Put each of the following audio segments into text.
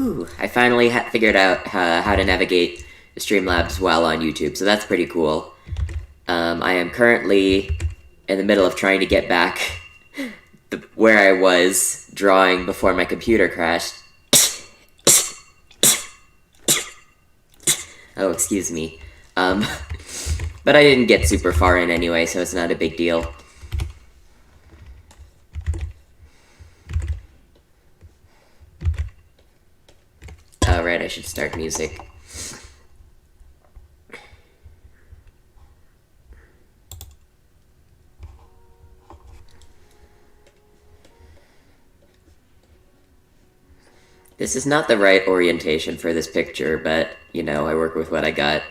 Ooh, I finally figured out how to navigate Streamlabs well on YouTube, so that's pretty cool. I am currently in the middle of trying to get back where I was drawing before my computer crashed. Oh, excuse me. But I didn't get super far in anyway, so it's not a big deal. Oh, right, I should start music. This is not the right orientation for this picture, but, you know, I work with what I got.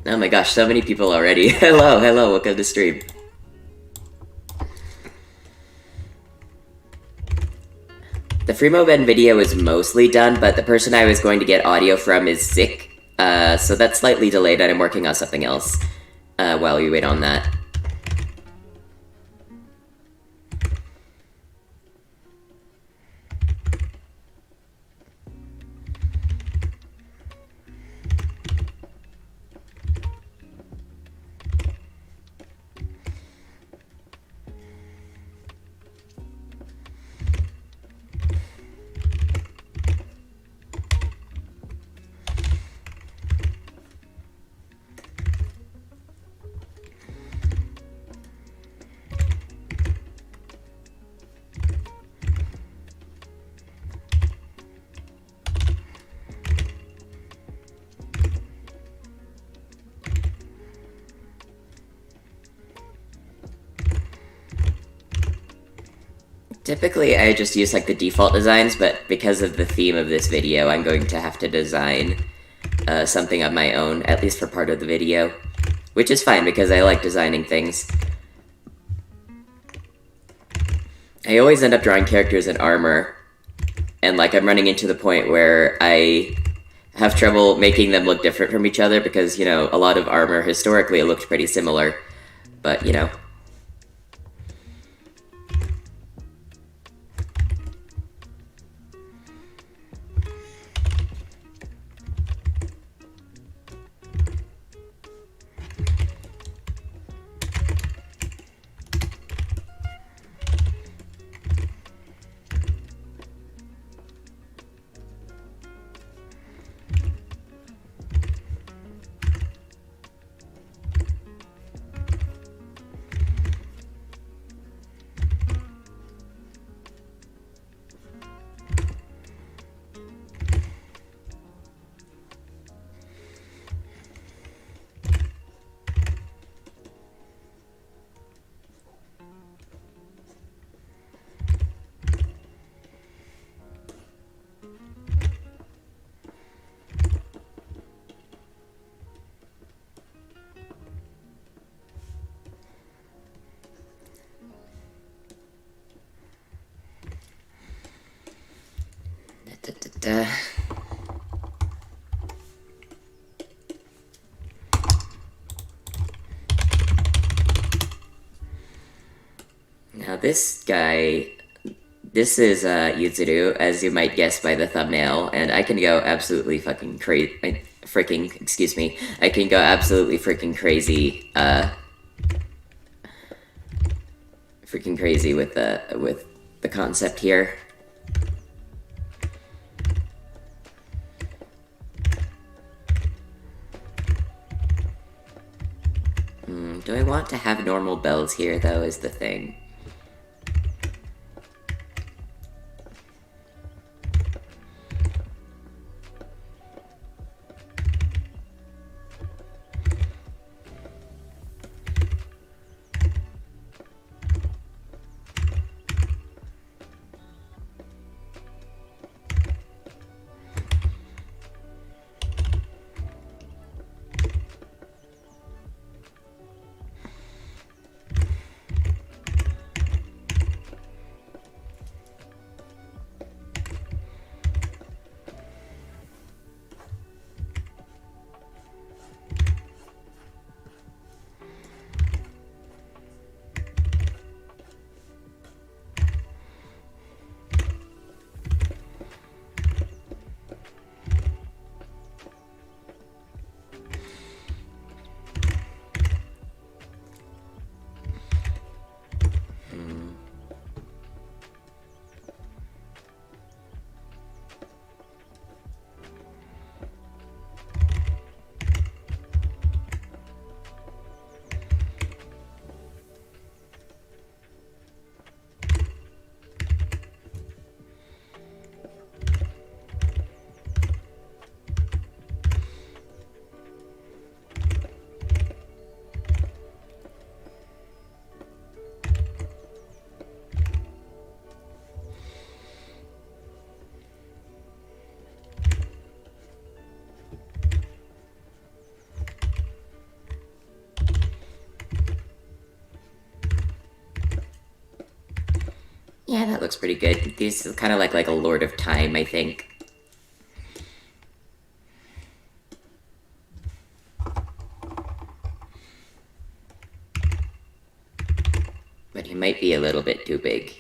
Oh my gosh, so many people already. Hello, welcome to the stream. The Frimomen video is mostly done, but the person I was going to get audio from is sick. So that's slightly delayed, and I'm working on something else while we wait on that. Typically, I just use like the default designs, but because of the theme of this video, I'm going to have to design something of my own, at least for part of the video. Which is fine, because I like designing things. I always end up drawing characters in armor, and like I'm running into the point where I have trouble making them look different from each other, because, you know, a lot of armor historically looked pretty similar, but, you know. Now this guy, this is Yuzuru, as you might guess by the thumbnail, and I can go absolutely fucking crazy, excuse me, I can go absolutely freaking crazy, with the concept here. Do I want to have normal bells here, though, is the thing. Yeah, that looks pretty good. These are kind of like a Lord of Time, I think. But he might be a little bit too big.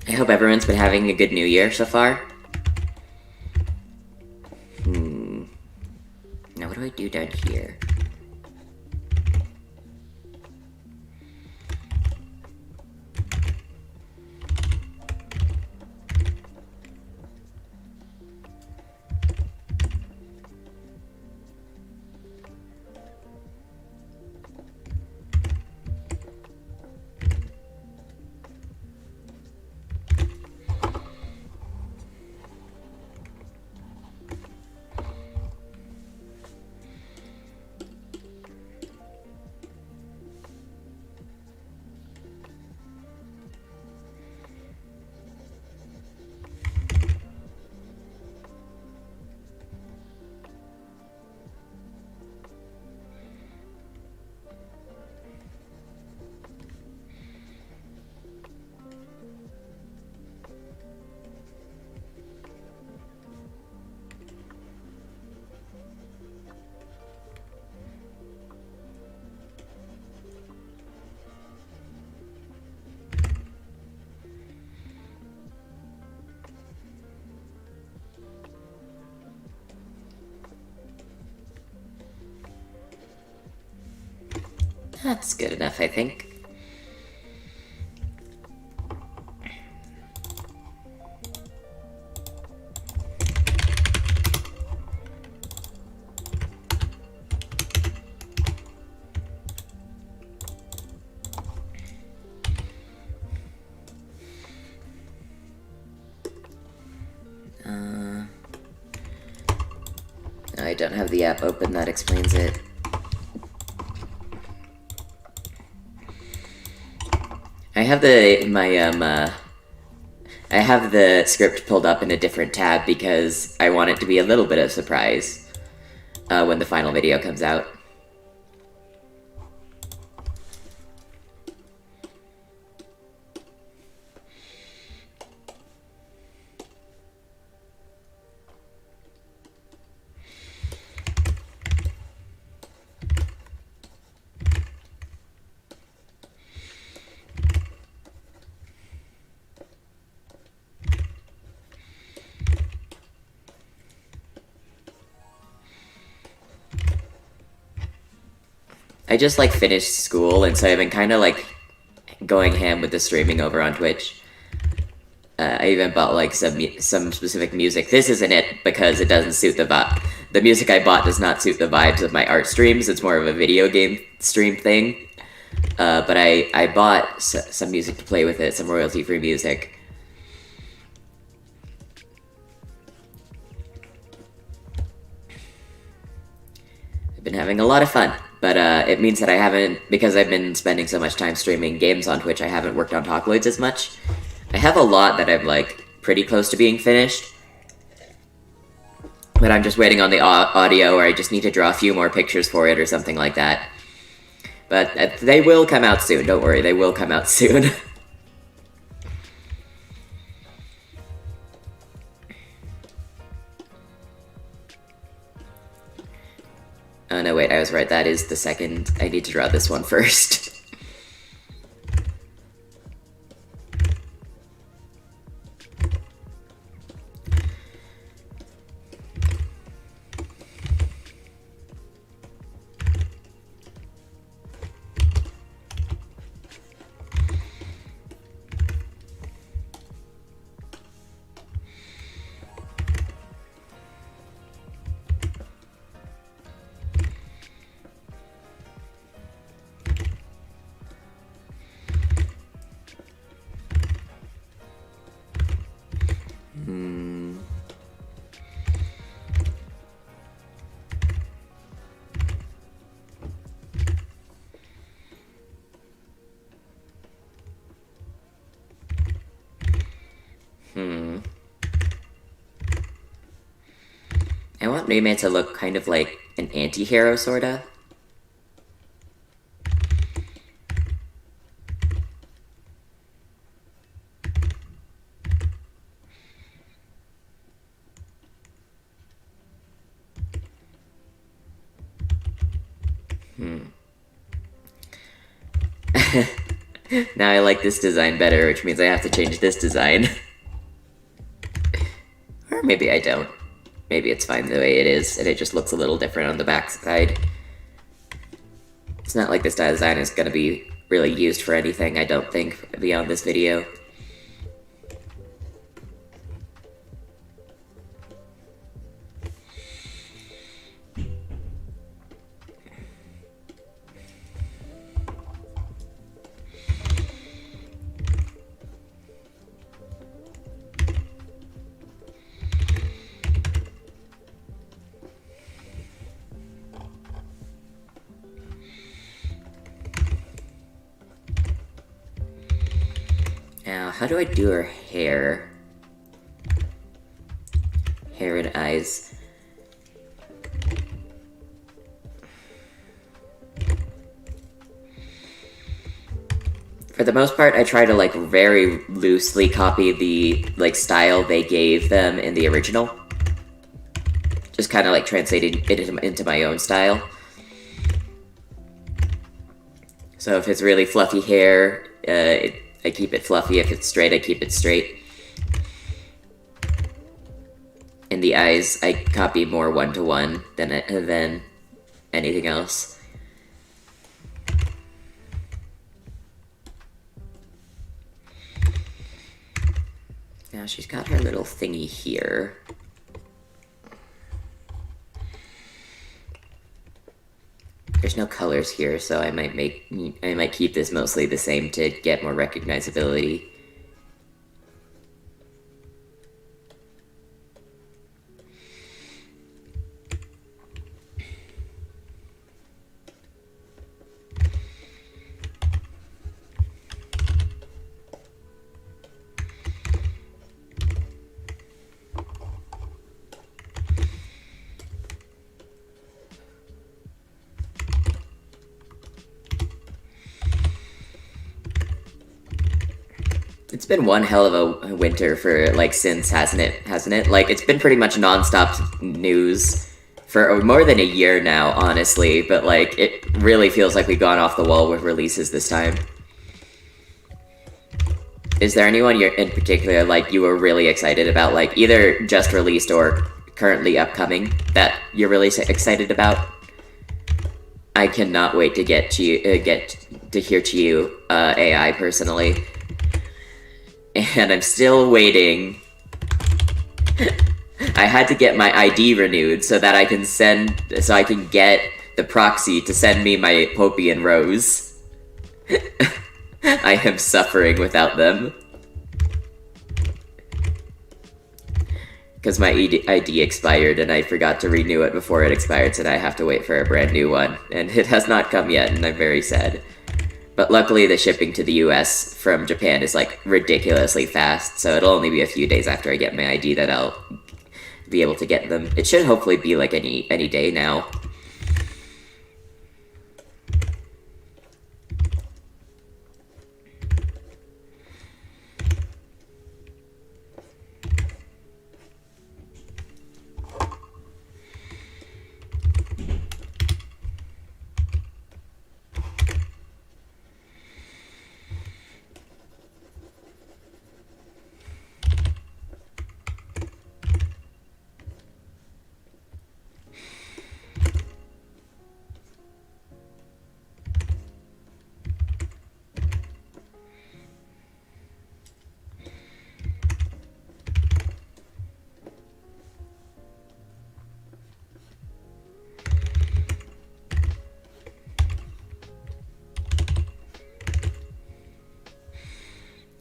I hope everyone's been having a good New Year so far. Now what do I do down here? That's good enough, I think. I don't have the app open, that explains it. I have I have the script pulled up in a different tab because I want it to be a little bit of a surprise when the final video comes out. I just finished school, and so I've been kind of going ham with the streaming over on Twitch. I even bought some specific music. This isn't it because it doesn't suit the vibe. The music I bought does not suit the vibes of my art streams. It's more of a video game stream thing. But I bought some music to play with it, some royalty-free music. I've been having a lot of fun. But it means that I haven't, because I've been spending so much time streaming games on Twitch, I haven't worked on Talkloids as much. I have a lot that I'm pretty close to being finished. But I'm just waiting on the audio, or I just need to draw a few more pictures for it or something like that. But they will come out soon, don't worry, they will come out soon. Oh no, wait, I was right, that is the second. I need to draw this one first. maybe meant to look kind of like an anti-hero, sorta. Now I like this design better, which means I have to change this design. Or maybe I don't. Maybe it's fine the way it is, and it just looks a little different on the back side. It's not like this design is going to be really used for anything, I don't think, beyond this video. Now, how do I do her hair? Hair and eyes. For the most part, I try to, like, very loosely copy the, like, style they gave them in the original. Just kind of, like, translating it into my own style. So if it's really fluffy hair, I keep it fluffy. If it's straight, I keep it straight. In the eyes, I copy more one-to-one than anything else. Now she's got her little thingy here. There's no colors here, so I might keep this mostly the same to get more recognizability. It's been one hell of a winter for, like, since, hasn't it? Like, it's been pretty much non-stop news for more than a year now, honestly, but, like, it really feels like we've gone off the wall with releases this time. Is there anyone you're in particular, like, you were really excited about, like, either just released or currently upcoming, that you're really excited about? I cannot wait to get to hear Chiyu AI personally. And I'm still waiting. I had to get my ID renewed so that I can get the proxy to send me my Poppy and Rose. I am suffering without them. Because my ID expired and I forgot to renew it before it expired, so now I have to wait for a brand new one. And it has not come yet, and I'm very sad. But luckily the shipping to the US from Japan is, like, ridiculously fast, so it'll only be a few days after I get my ID that I'll be able to get them. It should hopefully be, like, any day now.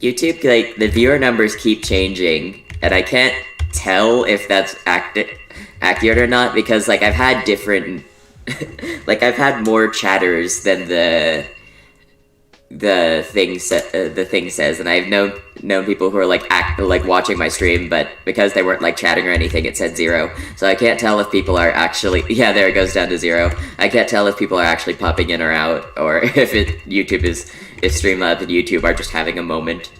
YouTube, like, the viewer numbers keep changing, and I can't tell if that's accurate or not, because, like, I've had different... like, I've had more chatters than the the thing says, and I've known people who are like watching my stream, but because they weren't like chatting or anything, it said 0. So I can't tell if people are actually there it goes down to 0. I can't tell if people are actually popping in or out, or if if Streamlabs and YouTube are just having a moment.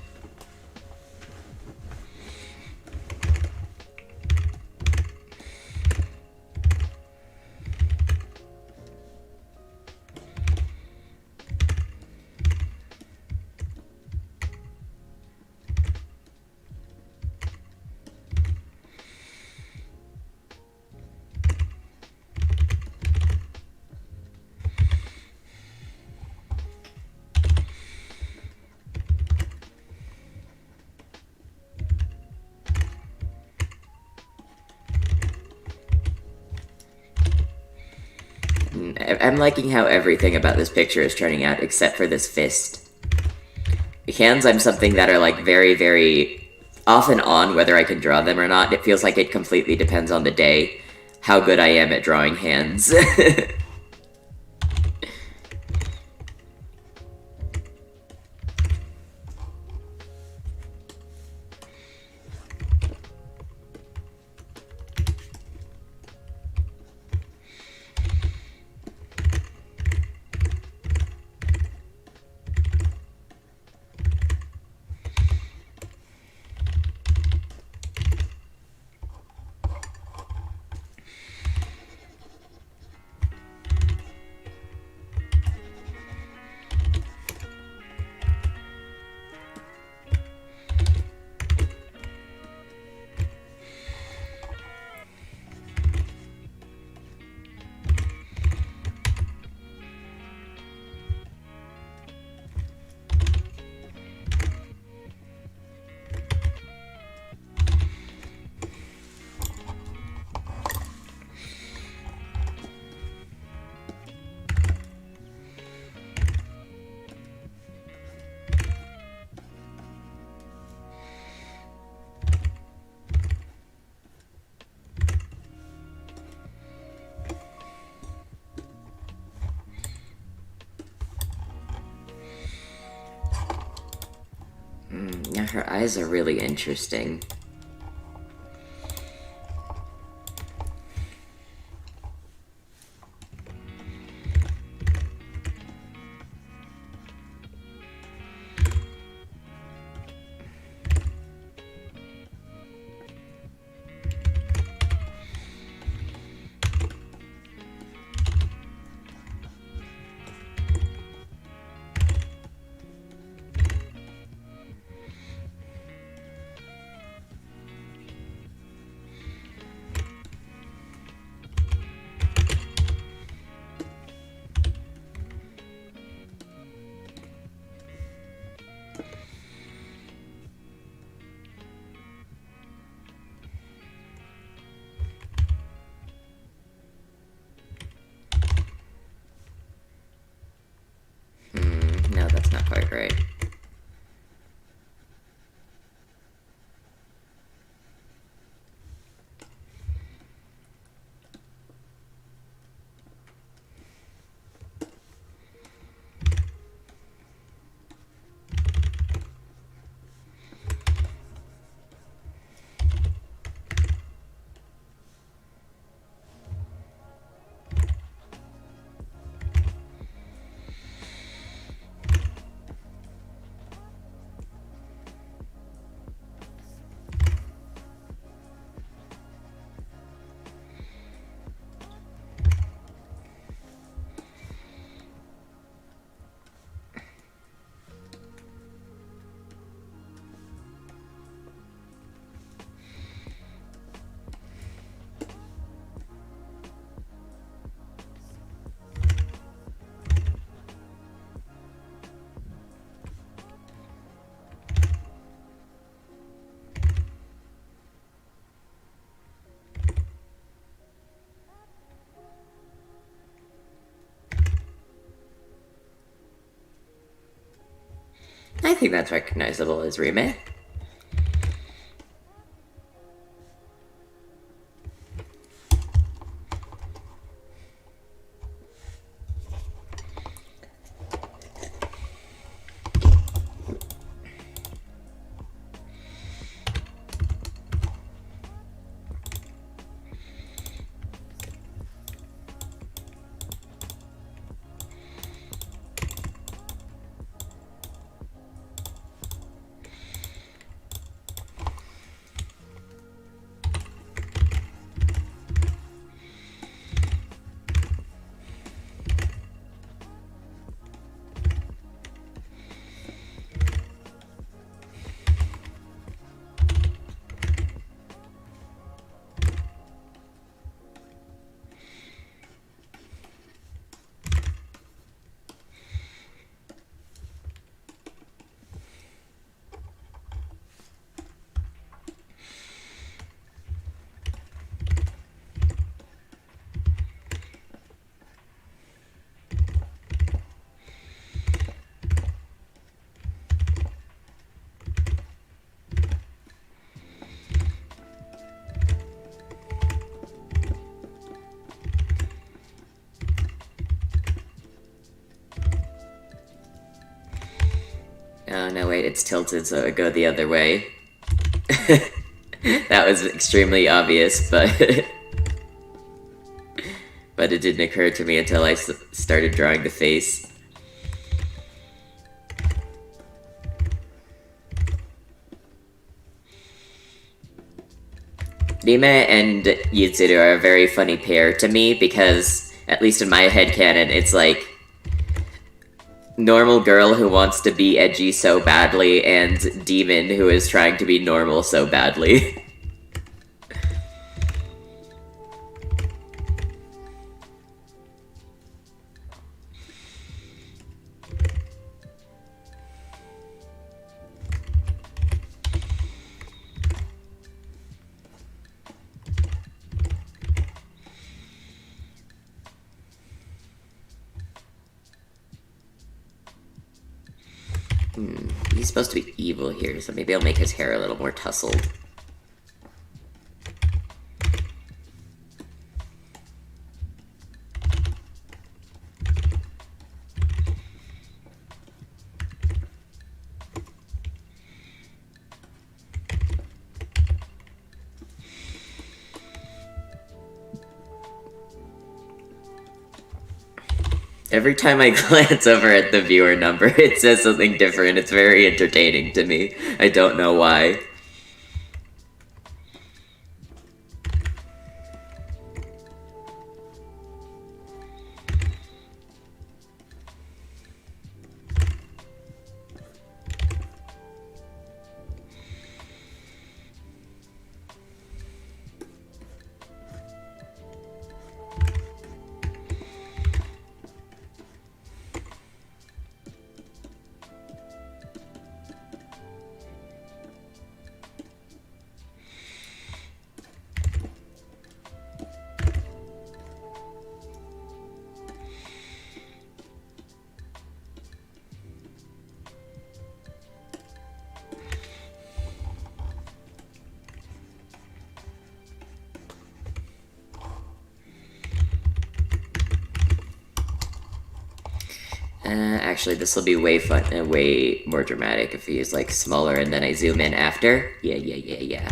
I'm liking how everything about this picture is turning out, except for this fist. Hands, I'm something that are like very, very often on whether I can draw them or not. It feels like it completely depends on the day, how good I am at drawing hands. Yeah, her eyes are really interesting. No, that's not quite right. I think that's recognizable as Rime. it's tilted so it go the other way. That was extremely obvious, but but it didn't occur to me until I started drawing the face. Rime and Yuzuru are a very funny pair to me because, at least in my headcanon, it's like normal girl who wants to be edgy so badly and demon who is trying to be normal so badly. He's supposed to be evil here, so maybe I'll make his hair a little more tousled. Every time I glance over at the viewer number, it says something different. It's very entertaining to me. I don't know why. Actually, this will be way fun and way more dramatic if he is like smaller and then I zoom in after. Yeah.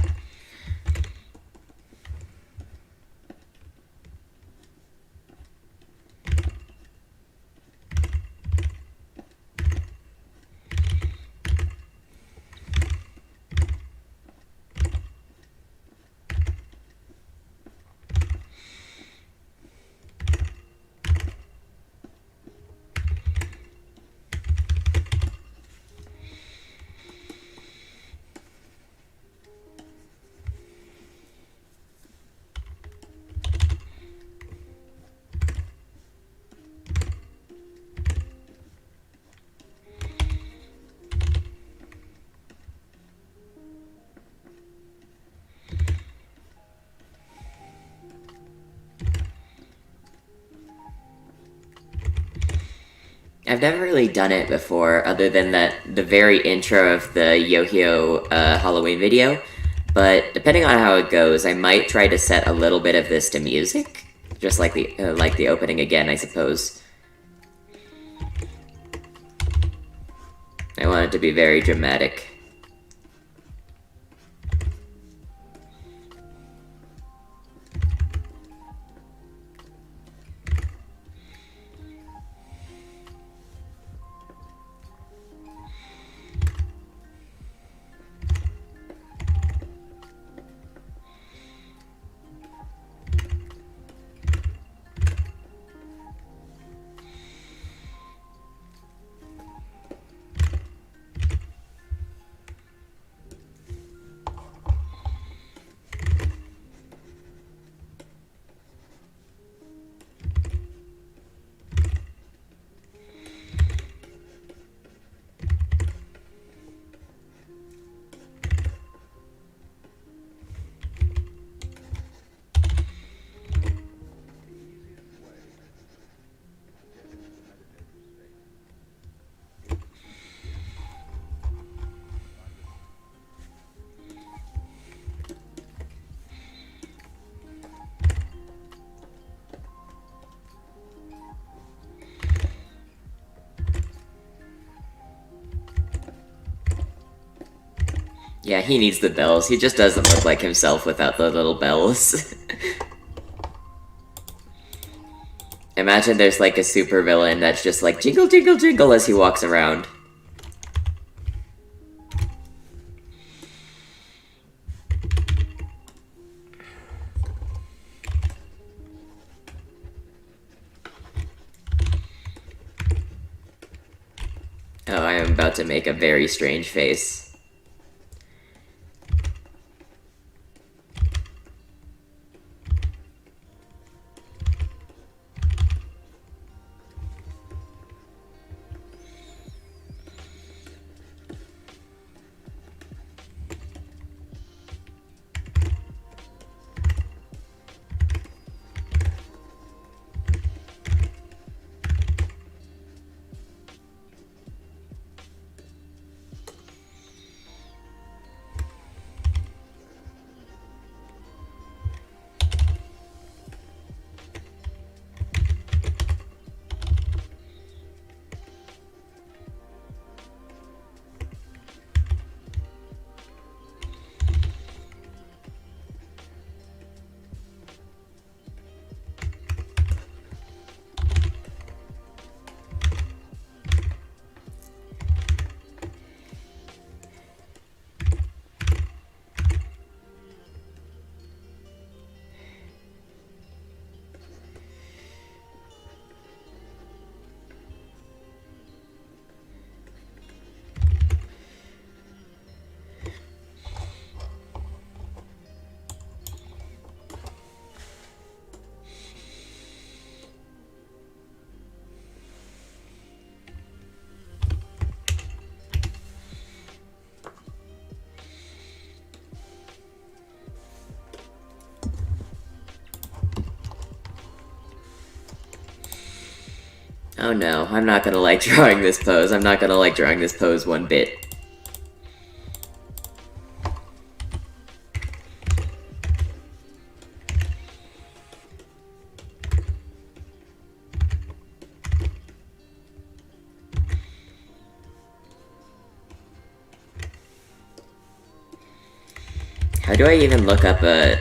I've never really done it before, other than the very intro of the Yohio Halloween video, but depending on how it goes, I might try to set a little bit of this to music, just like the opening again, I suppose. I want it to be very dramatic. Yeah, he needs the bells. He just doesn't look like himself without the little bells. Imagine there's like a super villain that's just like jingle jingle jingle as he walks around. Oh, I am about to make a very strange face. Oh no, I'm not gonna like drawing this pose. I'm not gonna like drawing this pose one bit. How do I even look up a...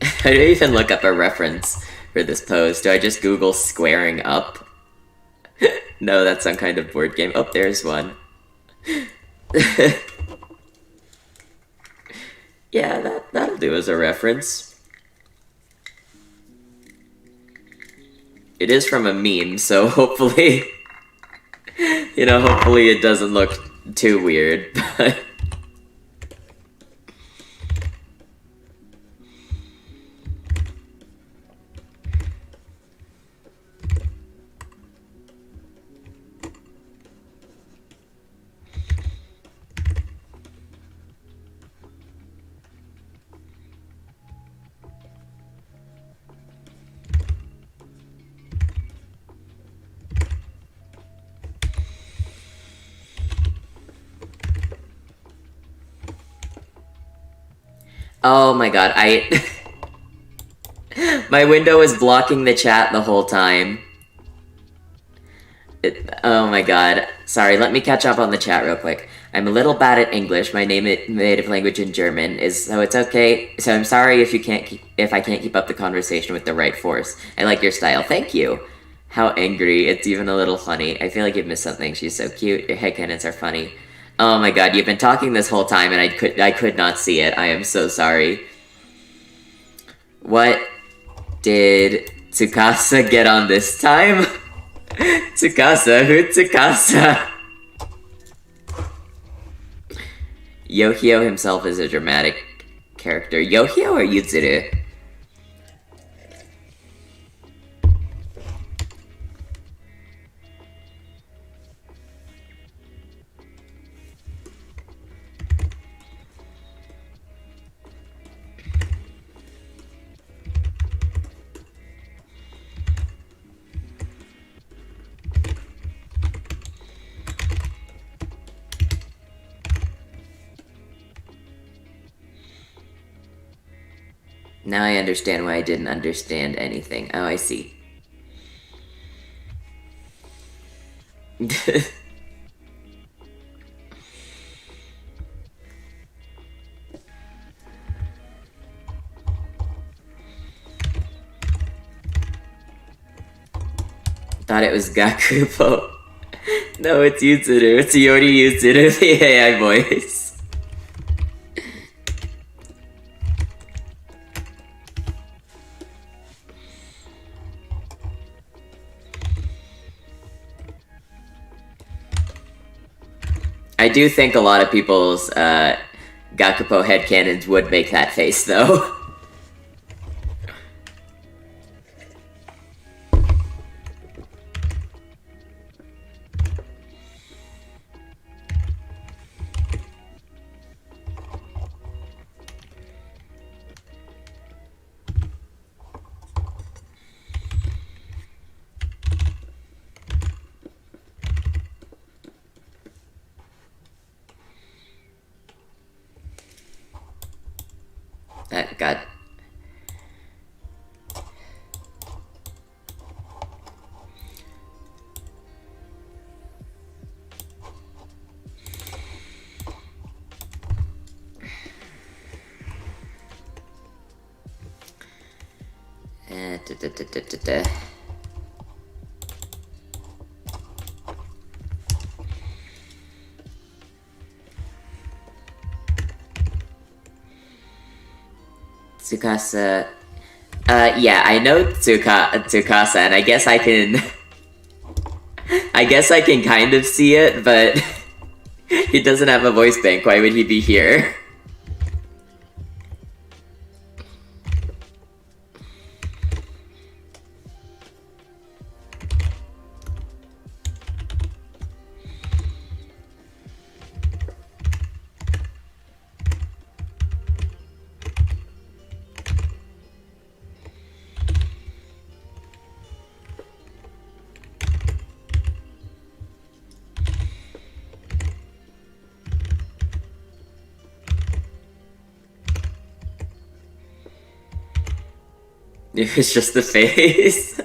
How do I even look up a reference for this pose? Do I just Google squaring up? No, that's some kind of board game. Oh, there's one. Yeah, that'll do as a reference. It is from a meme, so hopefully... You know, hopefully it doesn't look too weird, but... Oh my god, my window is blocking the chat the whole time. Oh my god. Sorry, let me catch up on the chat real quick. I'm a little bad at English. My native language in German is, so it's okay. So I'm sorry if I can't keep up the conversation with the right force. I like your style. Thank you. How angry. It's even a little funny. I feel like you've missed something. She's so cute. Your headcanons are funny. Oh my god, you've been talking this whole time and I could not see it. I am so sorry. What did Tsukasa get on this time? Tsukasa? Who Tsukasa? Yohio himself is a dramatic character. Yohio or Yuzuru? Now I understand why I didn't understand anything. Oh, I see. thought it was Gakupo. No, it's Yuzuru. It's Yori Yuzuru, the AI voice. I do think a lot of people's Gakupo headcanons would make that face, though. God. Tsukasa. Yeah, I know Tsukasa, and I guess I can. I guess I can kind of see it, but he doesn't have a voice bank. Why would he be here? It was just the face.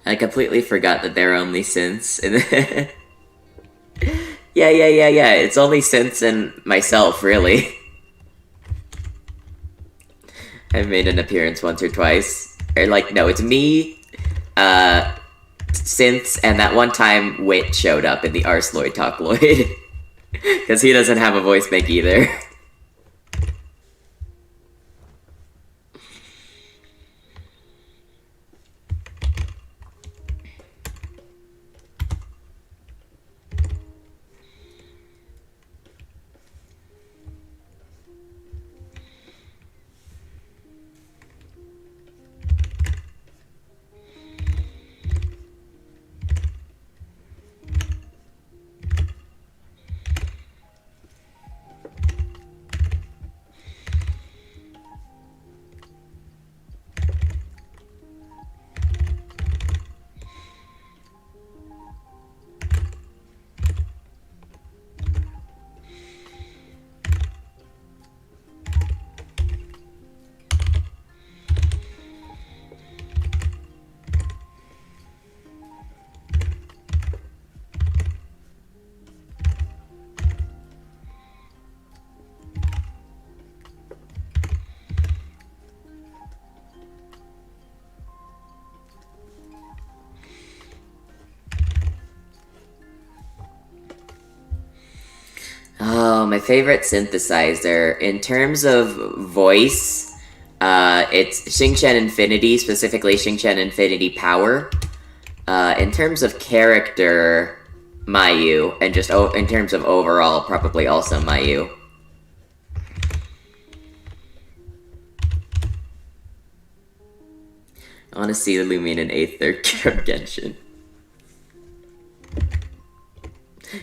I completely forgot that there are only synths in the yeah. It's only synths and myself, really. I've made an appearance once or twice. Or, like, no, it's me, synths, and that one time Wit showed up in the Arsloid Talkloid. Because he doesn't have a voice bank either. Oh, my favorite synthesizer. In terms of voice, it's Xingqian Infinity, specifically Xingqian Infinity Power. In terms of character, Mayu, and just in terms of overall, probably also Mayu. I want to see the Lumine in 8th or Genshin.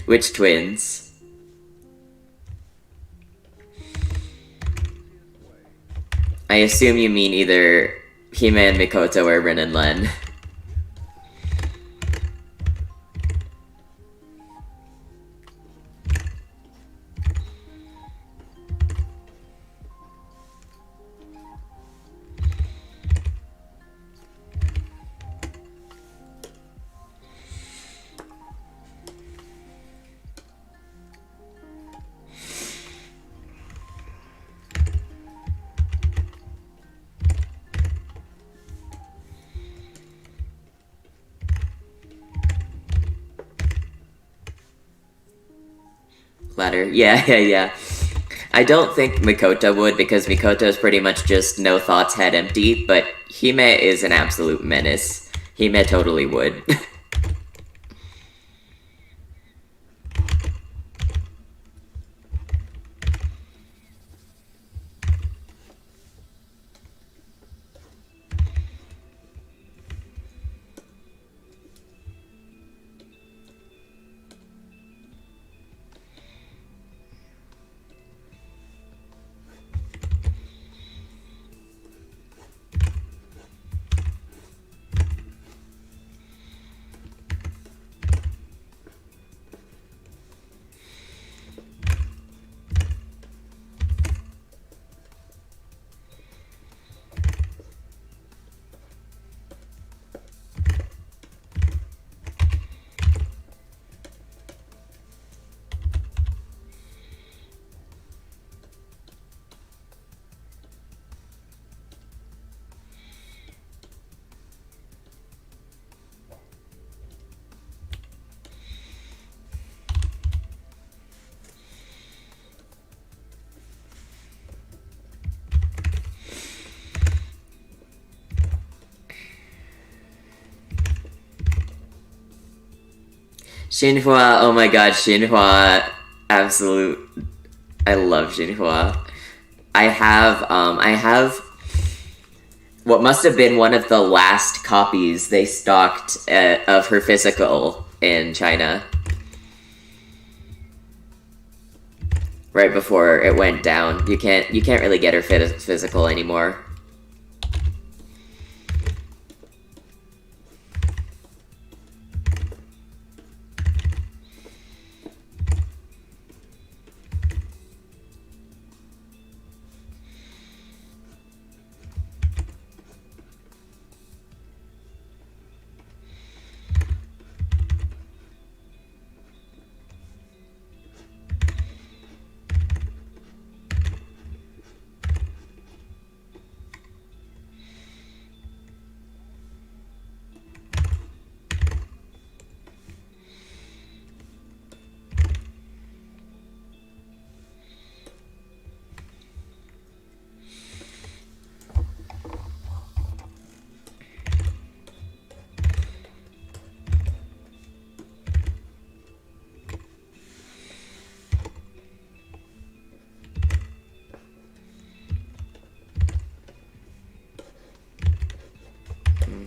Which twins? I assume you mean either Hime and Mikoto or Rin and Len. Latter. Yeah. I don't think Mikoto would, because Mikoto is pretty much just no thoughts, head empty, but Hime is an absolute menace. Hime totally would. Xinhua, oh my god, Xinhua, absolute. I love Xinhua. I have what must have been one of the last copies they stocked of her physical in China. Right before it went down. You can't really get her physical anymore.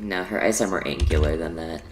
No, her eyes are more angular than that.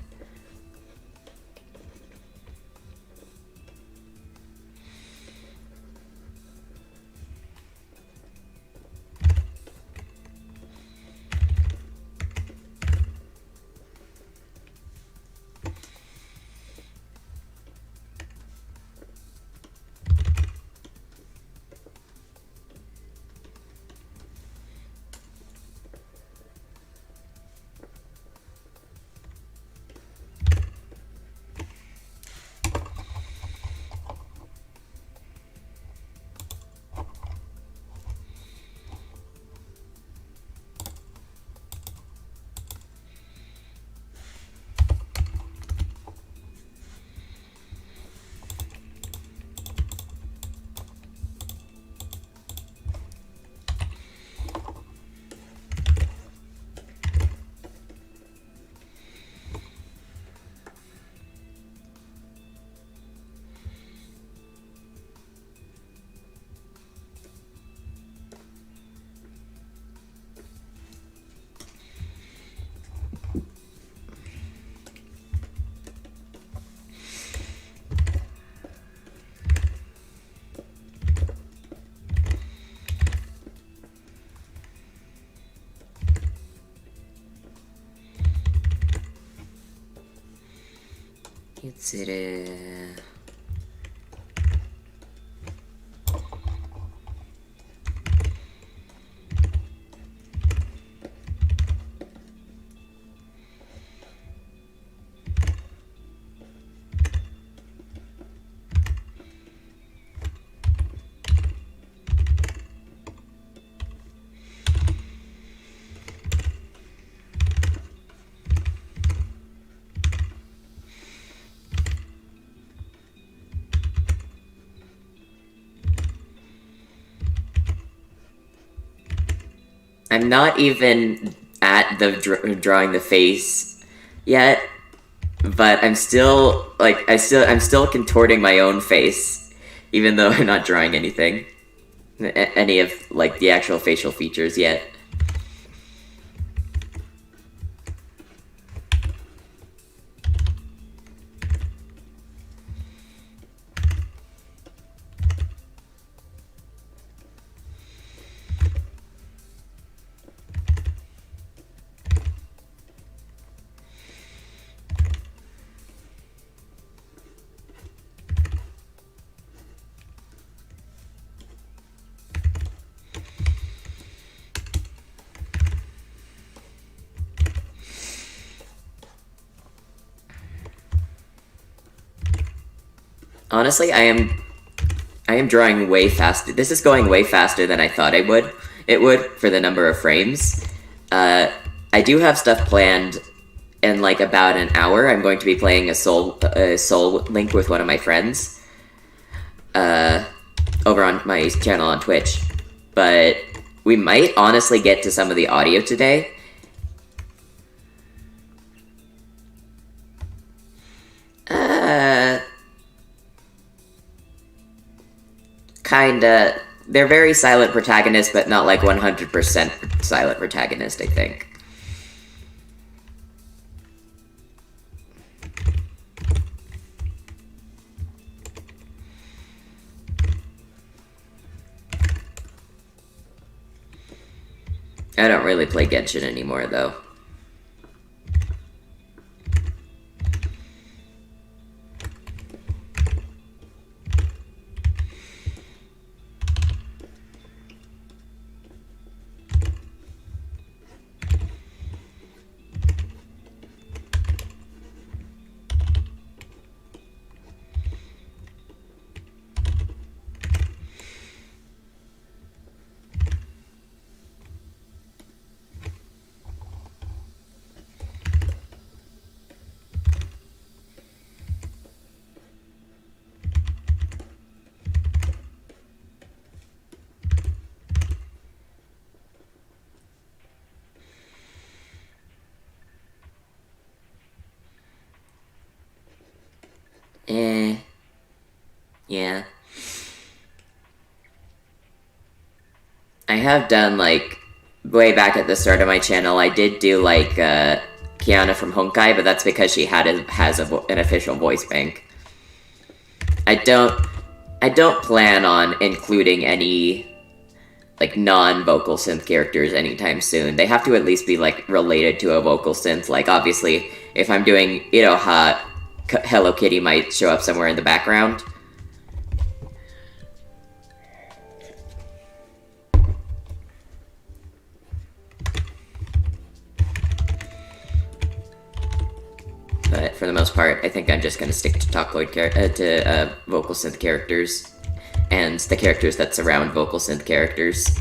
It's it. I'm not even at the drawing the face yet, but I'm still like I'm still contorting my own face, even though I'm not drawing anything, any of like the actual facial features yet. Honestly, I am drawing way faster. This is going way faster than I thought it would for the number of frames. I do have stuff planned in like about an hour. I'm going to be playing a Soul Link with one of my friends over on my channel on Twitch. But we might honestly get to some of the audio today. Kinda. They're very silent protagonists, but not like 100% silent protagonist, I think. I don't really play Genshin anymore, though. Yeah. I have done, like, way back at the start of my channel, I did do, like, Kiana from Honkai, but that's because she has an official voice bank. I don't plan on including any, like, non-vocal synth characters anytime soon. They have to at least be, like, related to a vocal synth. Like, obviously, if I'm doing Iroha, Hello Kitty might show up somewhere in the background. But for the most part, I think I'm just going to stick to vocal synth characters, and the characters that surround vocal synth characters.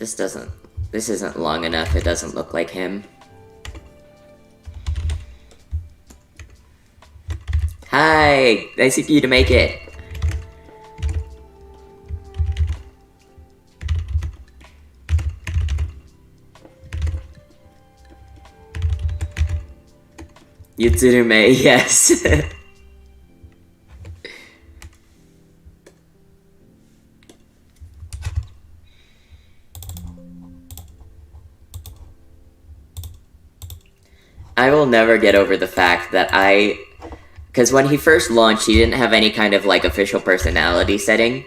This isn't long enough. It doesn't look like him. Hi! Nice of you to make it. Yutsurume, yes. I will never get over the fact that because when he first launched, he didn't have any kind of, like, official personality setting,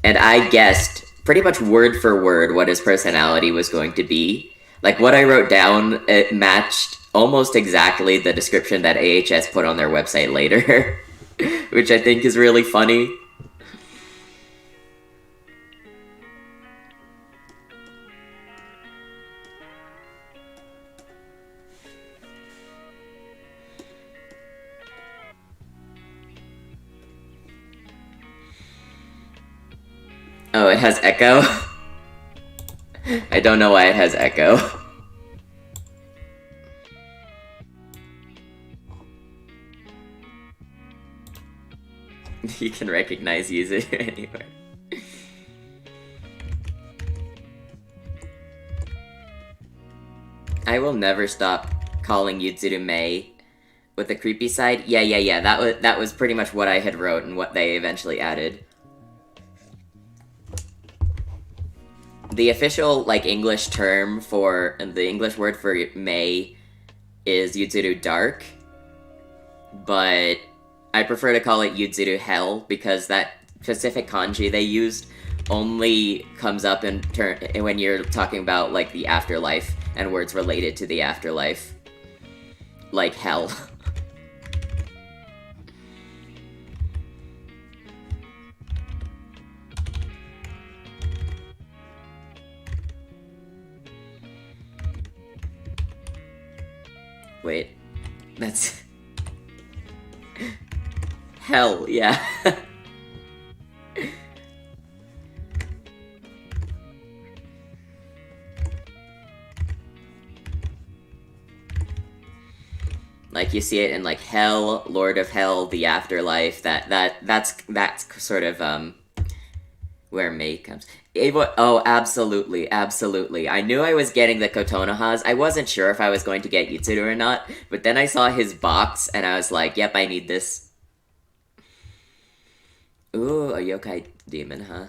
and I guessed pretty much word for word what his personality was going to be. Like, what I wrote down, it matched almost exactly the description that AHS put on their website later, which I think is really funny. Oh, it has echo? I don't know why it has echo. You can recognize user anywhere. I will never stop calling Yuzuru Mei with the creepy side. Yeah. That was pretty much what I had wrote and what they eventually added. The official, like, English term for, the English word for Mei is Yuzuru Dark, but I prefer to call it Yuzuru Hell because that specific kanji they used only comes up when you're talking about, like, the afterlife and words related to the afterlife. Like hell. Wait, that's... Hell, yeah. Like, you see it in, like, Hell, Lord of Hell, the Afterlife, that's sort of, where Mei comes. Oh, absolutely. I knew I was getting the Kotonohas. I wasn't sure if I was going to get Yuzuru or not, but then I saw his box, and I was like, yep, I need this. Ooh, a yokai demon, huh?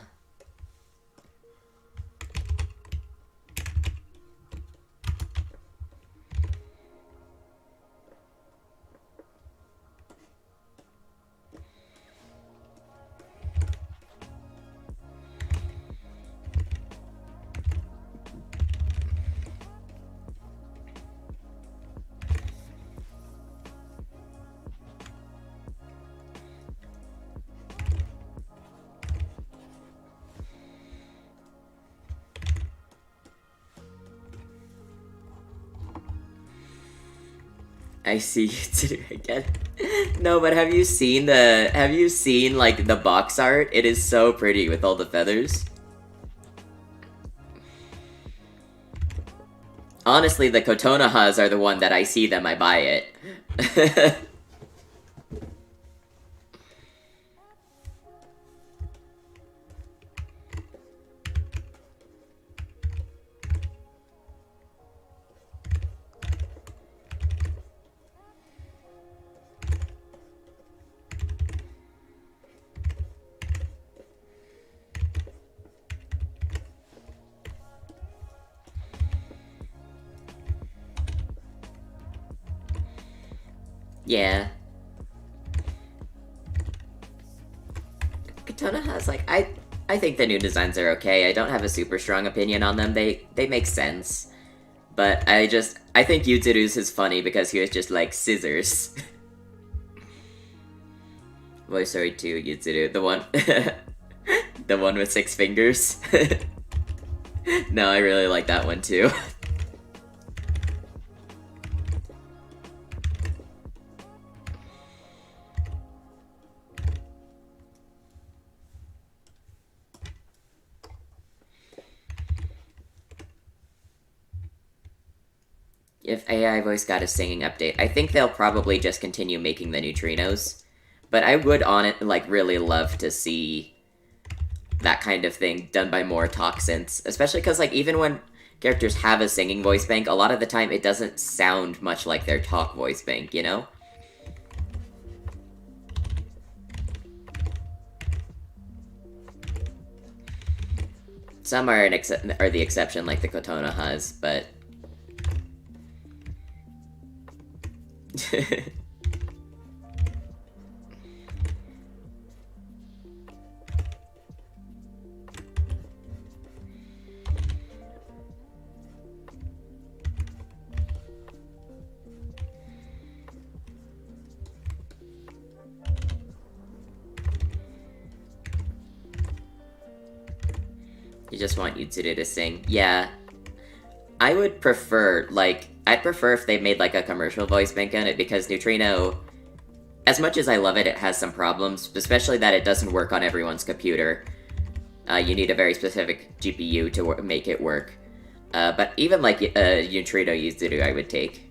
I see Yuzuru again. No, but have you seen, like, the box art? It is so pretty with all the feathers. Honestly, the Kotonohas are the one that I see them, I buy it. Yeah. Kotonohas, like, I think the new designs are okay. I don't have a super strong opinion on them. They make sense. But I think Yuzuru's is funny because he was just like, scissors. Voice Story 2, Yuzuru, the one... the one with 6 fingers. No, I really like that one too. If AI voice got a singing update, I think they'll probably just continue making the neutrinos. But I would on it really love to see that kind of thing done by more talk synths, especially because even when characters have a singing voice bank, a lot of the time it doesn't sound much like their talk voice bank, you know? Some are the exception, like the Kotona has, but you just want Yutsuru to sing. Yeah. I would prefer, I'd prefer if they made, a commercial voice bank on it, because Neutrino, as much as I love it, it has some problems, especially that it doesn't work on everyone's computer. You need a very specific GPU to make it work. But even, Neutrino Yuzuru, I would take.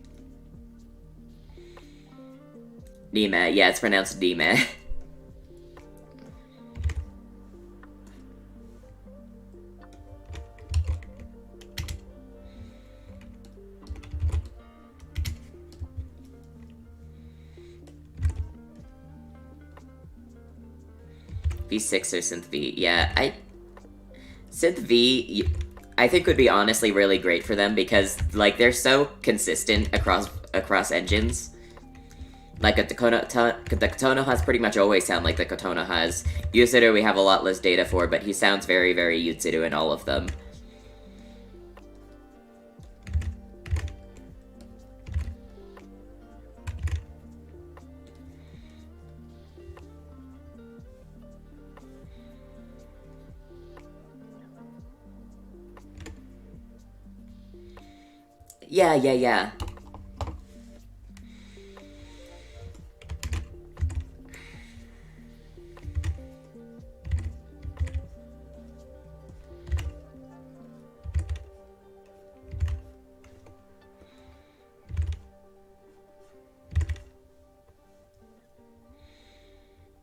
Nima, yeah, it's pronounced Nima. V6 or Synth V. Yeah, Synth V, I think would be honestly really great for them because, they're so consistent across engines. The Kotona has pretty much always sound like the Kotona has. Yuzuru we have a lot less data for, but he sounds very, very Yuzuru in all of them. Yeah.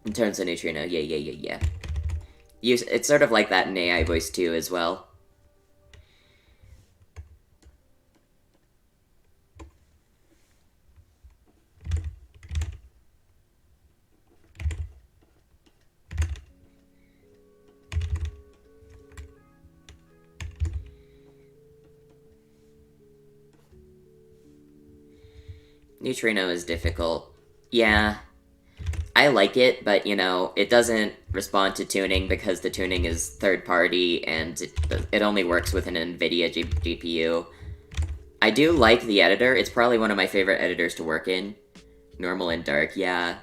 In terms of Neutrino, yeah. It's sort of like that in AI voice too, as well. Neutrino is difficult. Yeah. I like it, but, it doesn't respond to tuning because the tuning is third-party, and it only works with an NVIDIA GPU. I do like the editor. It's probably one of my favorite editors to work in. Normal and dark, yeah.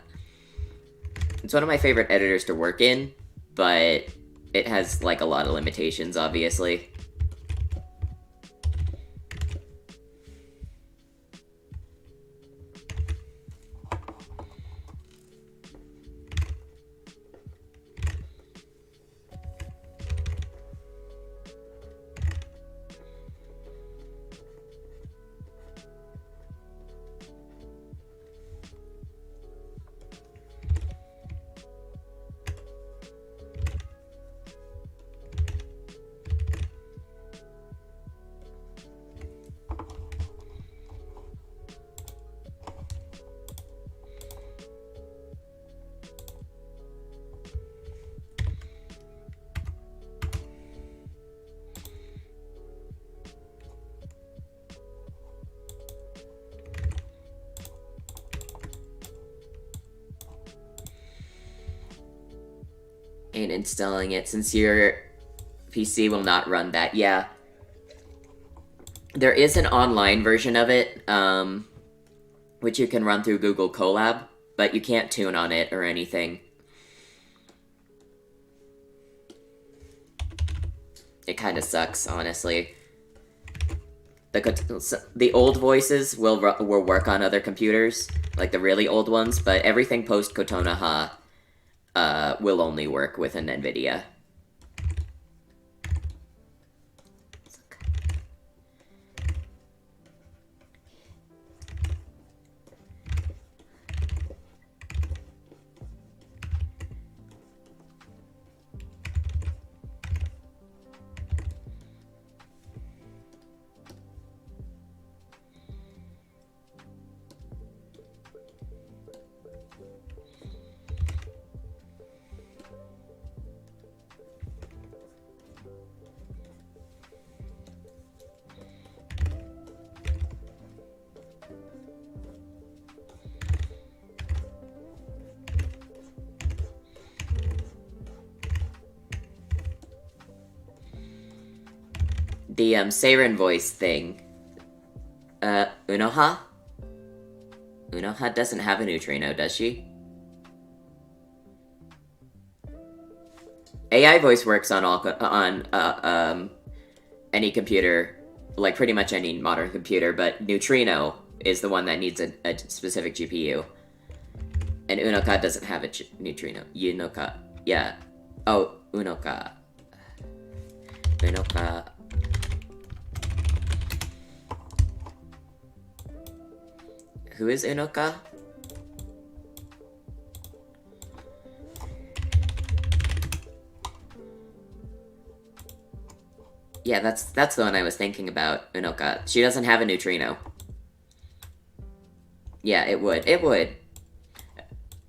It's one of my favorite editors to work in, but it has, a lot of limitations, obviously. And installing it, since your PC will not run that. Yeah. There is an online version of it, which you can run through Google Colab, but you can't tune on it or anything. It kind of sucks, honestly. The old voices will work on other computers, like the really old ones, but everything post Kotonaha will only work with an NVIDIA. The Seiren voice thing. Unoha? Unoha doesn't have a neutrino, does she? AI voice works on any computer, like pretty much any modern computer, but neutrino is the one that needs a specific GPU. And Unoka doesn't have a neutrino. Unoka. Yeah. Oh, Unoka. Unoka. Who is Unoka? Yeah, that's the one I was thinking about, Unoka. She doesn't have a neutrino. Yeah, it would. It would.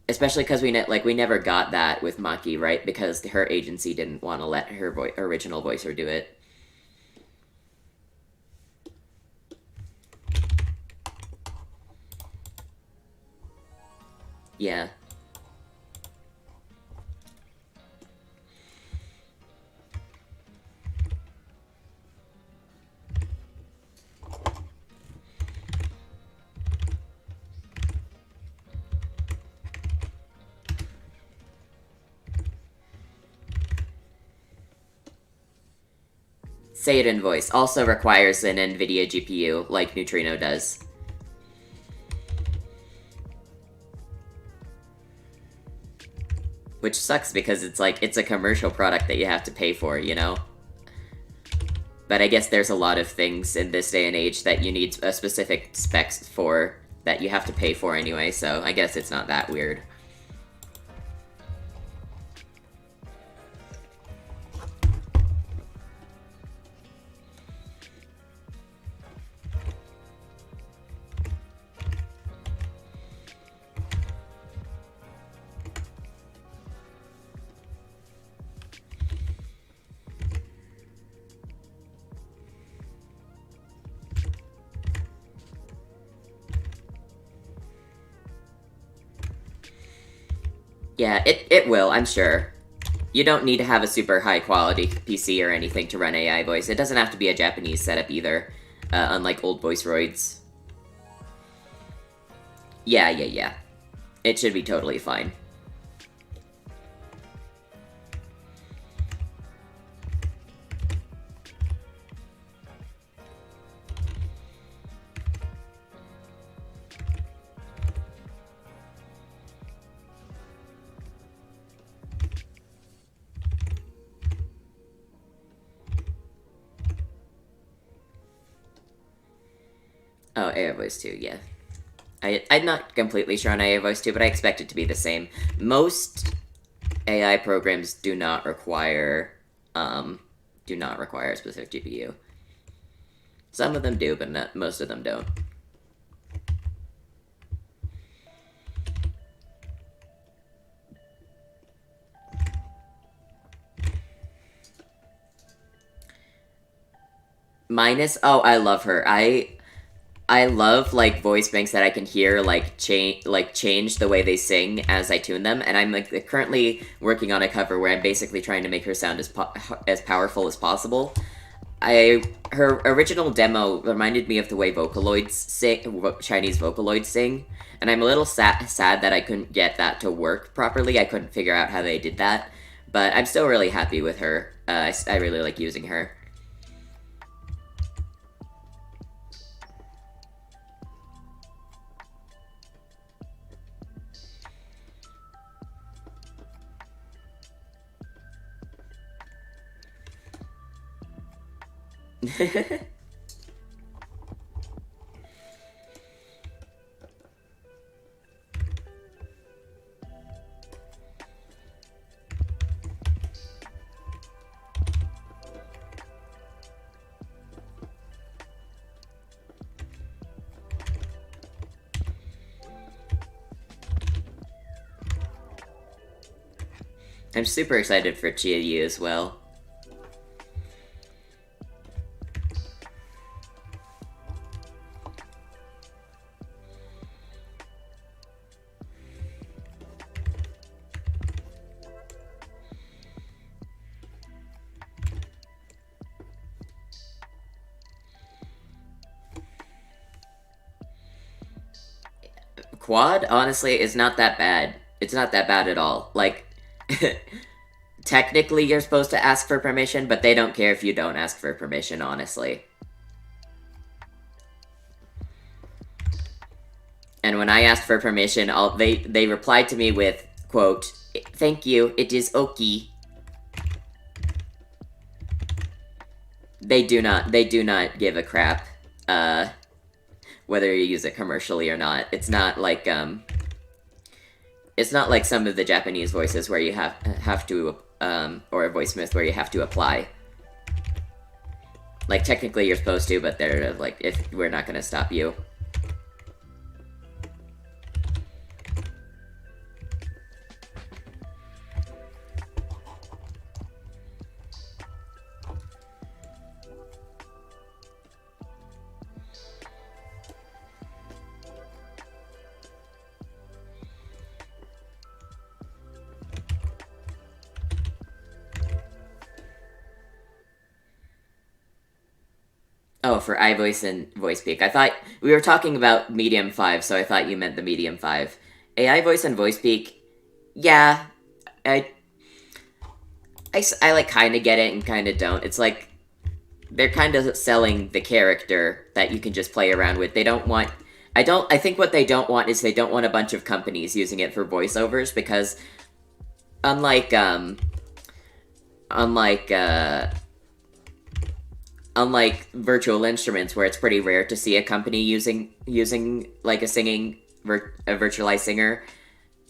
Especially because we never got that with Maki, right? Because her agency didn't want to let her original voicer do it. Yeah. Seiren voice also requires an NVIDIA GPU, like Neutrino does. Which sucks because it's a commercial product that you have to pay for, you know? But I guess there's a lot of things in this day and age that you need a specific specs for that you have to pay for anyway, so I guess it's not that weird. Yeah, it will, I'm sure. You don't need to have a super high quality PC or anything to run AI voice. It doesn't have to be a Japanese setup either, unlike old voiceroids. Yeah. It should be totally fine. Oh, AI Voice 2, yeah. I'm not completely sure on AI Voice 2, but I expect it to be the same. Most AI programs do not require a specific GPU. Some of them do, but most of them don't. Minus, oh, I love her. I love like voice banks that I can hear change the way they sing as I tune them, and I'm currently working on a cover where I'm basically trying to make her sound as powerful as possible. Her original demo reminded me of the way Vocaloids sing, Chinese Vocaloids sing, and I'm a little sad that I couldn't get that to work properly. I couldn't figure out how they did that, but I'm still really happy with her. I really like using her. I'm super excited for CeVIO as well. Quad, honestly, is not that bad. It's not that bad at all. Like, technically you're supposed to ask for permission, but they don't care if you don't ask for permission, honestly. And when I asked for permission, they replied to me with, quote, "Thank you, it is okay." They do not give a crap, whether you use it commercially or not. It's not like some of the Japanese voices where you have to, or a voice smith where you have to apply. Like, technically you're supposed to, but they're like, if we're not gonna stop you. Oh, for iVoice and VoiceSpeak. I thought we were talking about Medium 5, so I thought you meant the Medium 5. AI voice and VoiceSpeak, yeah, I like kind of get it and kind of don't. It's like they're kind of selling the character that you can just play around with. They don't want. I think what they don't want is they don't want a bunch of companies using it for voiceovers because, unlike virtual instruments, where it's pretty rare to see a company using like a virtualized singer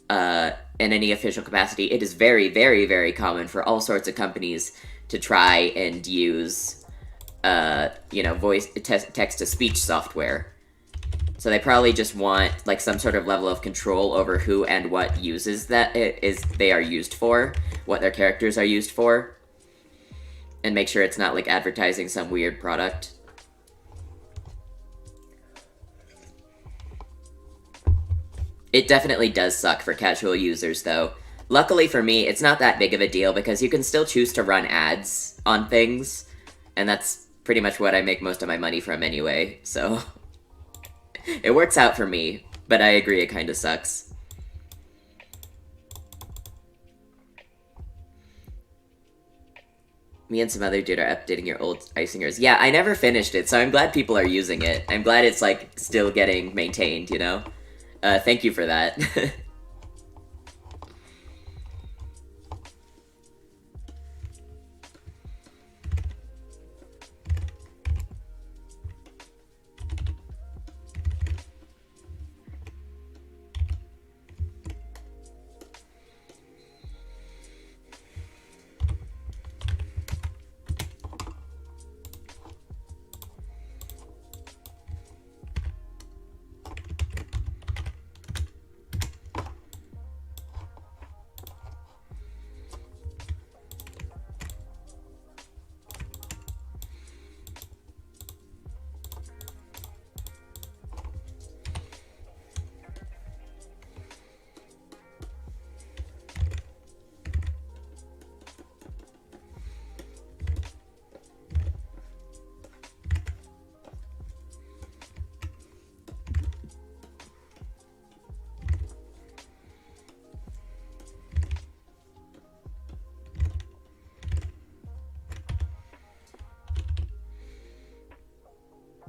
in any official capacity, it is very, very, very common for all sorts of companies to try and use voice text to speech software. So they probably just want like some sort of level of control over who and what uses they are used for, what their characters are used for. And make sure it's not like advertising some weird product. It definitely does suck for casual users, though. Luckily for me, it's not that big of a deal because you can still choose to run ads on things, and that's pretty much what I make most of my money from anyway, so it works out for me, but I agree it kind of sucks. Me and some other dude are updating your old Icingers. Yeah, I never finished it, so I'm glad people are using it. I'm glad it's, like, still getting maintained, you know? Thank you for that.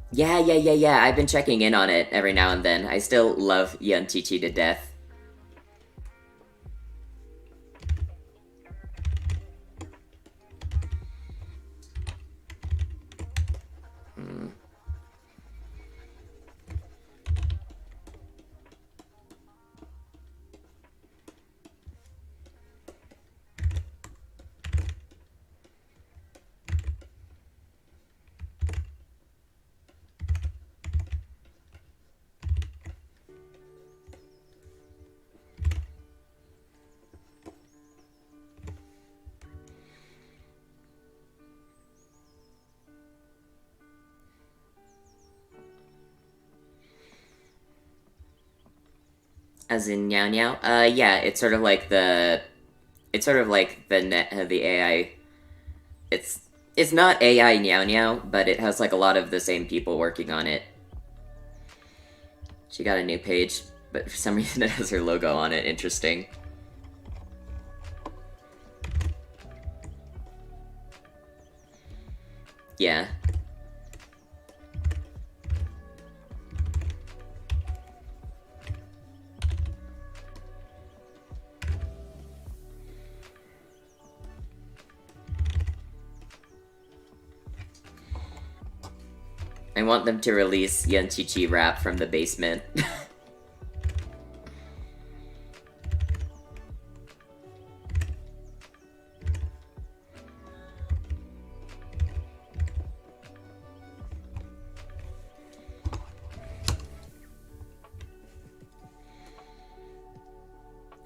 Yeah. I've been checking in on it every now and then. I still love Yunchichi to death. As in Meow Meow? Yeah, it's sort of like the the AI. It's not AI Meow Meow, but it has like a lot of the same people working on it. She got a new page, but for some reason it has her logo on it. Interesting. Yeah. I want them to release Yanchichi rap from the basement.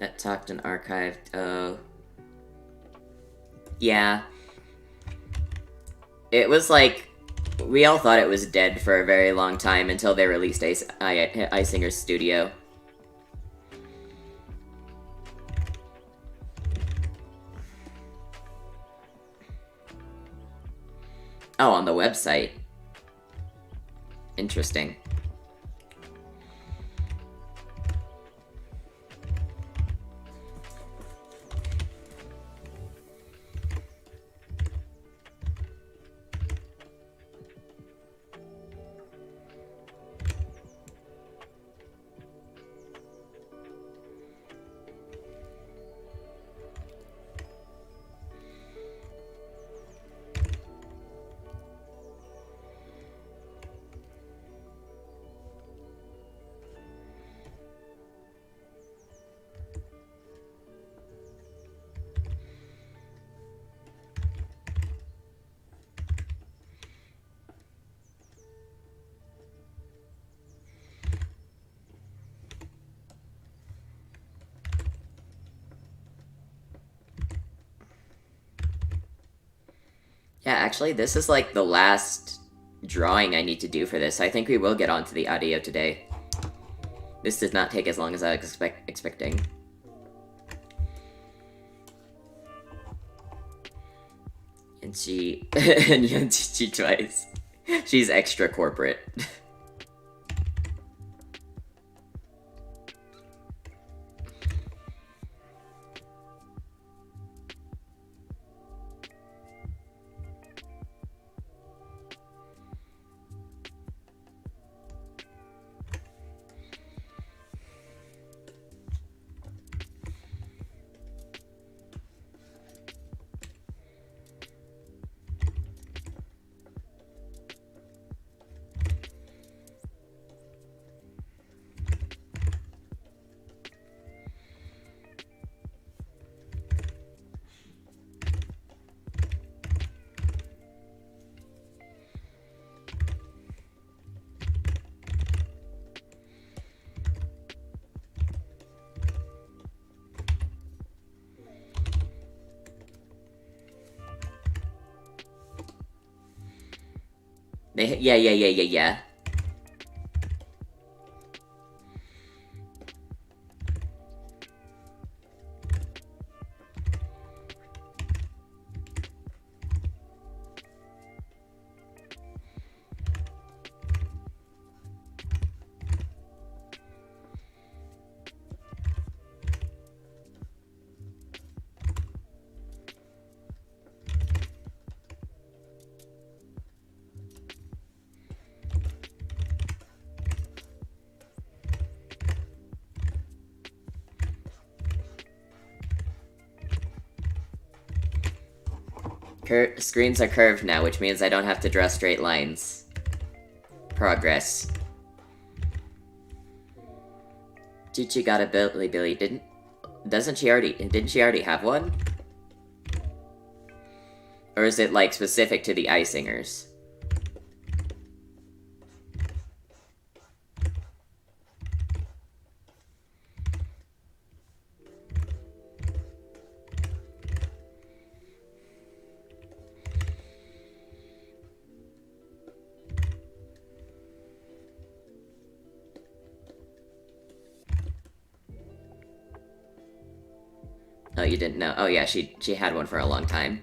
That talked and archived. Oh. Yeah. It was like, we all thought it was dead for a very long time until they released Isinger's Studio. Oh, on the website. Interesting. Yeah, actually, this is like the last drawing I need to do for this. I think we will get onto the audio today. This does not take as long as I was expecting. And she... and Yanchichi twice. She's extra corporate. Yeah. Screens are curved now, which means I don't have to draw straight lines. Progress. Chichi got a Billy, didn't she already have one? Or is it, like, specific to the Isingers? Oh, you didn't know? Oh yeah, she had one for a long time.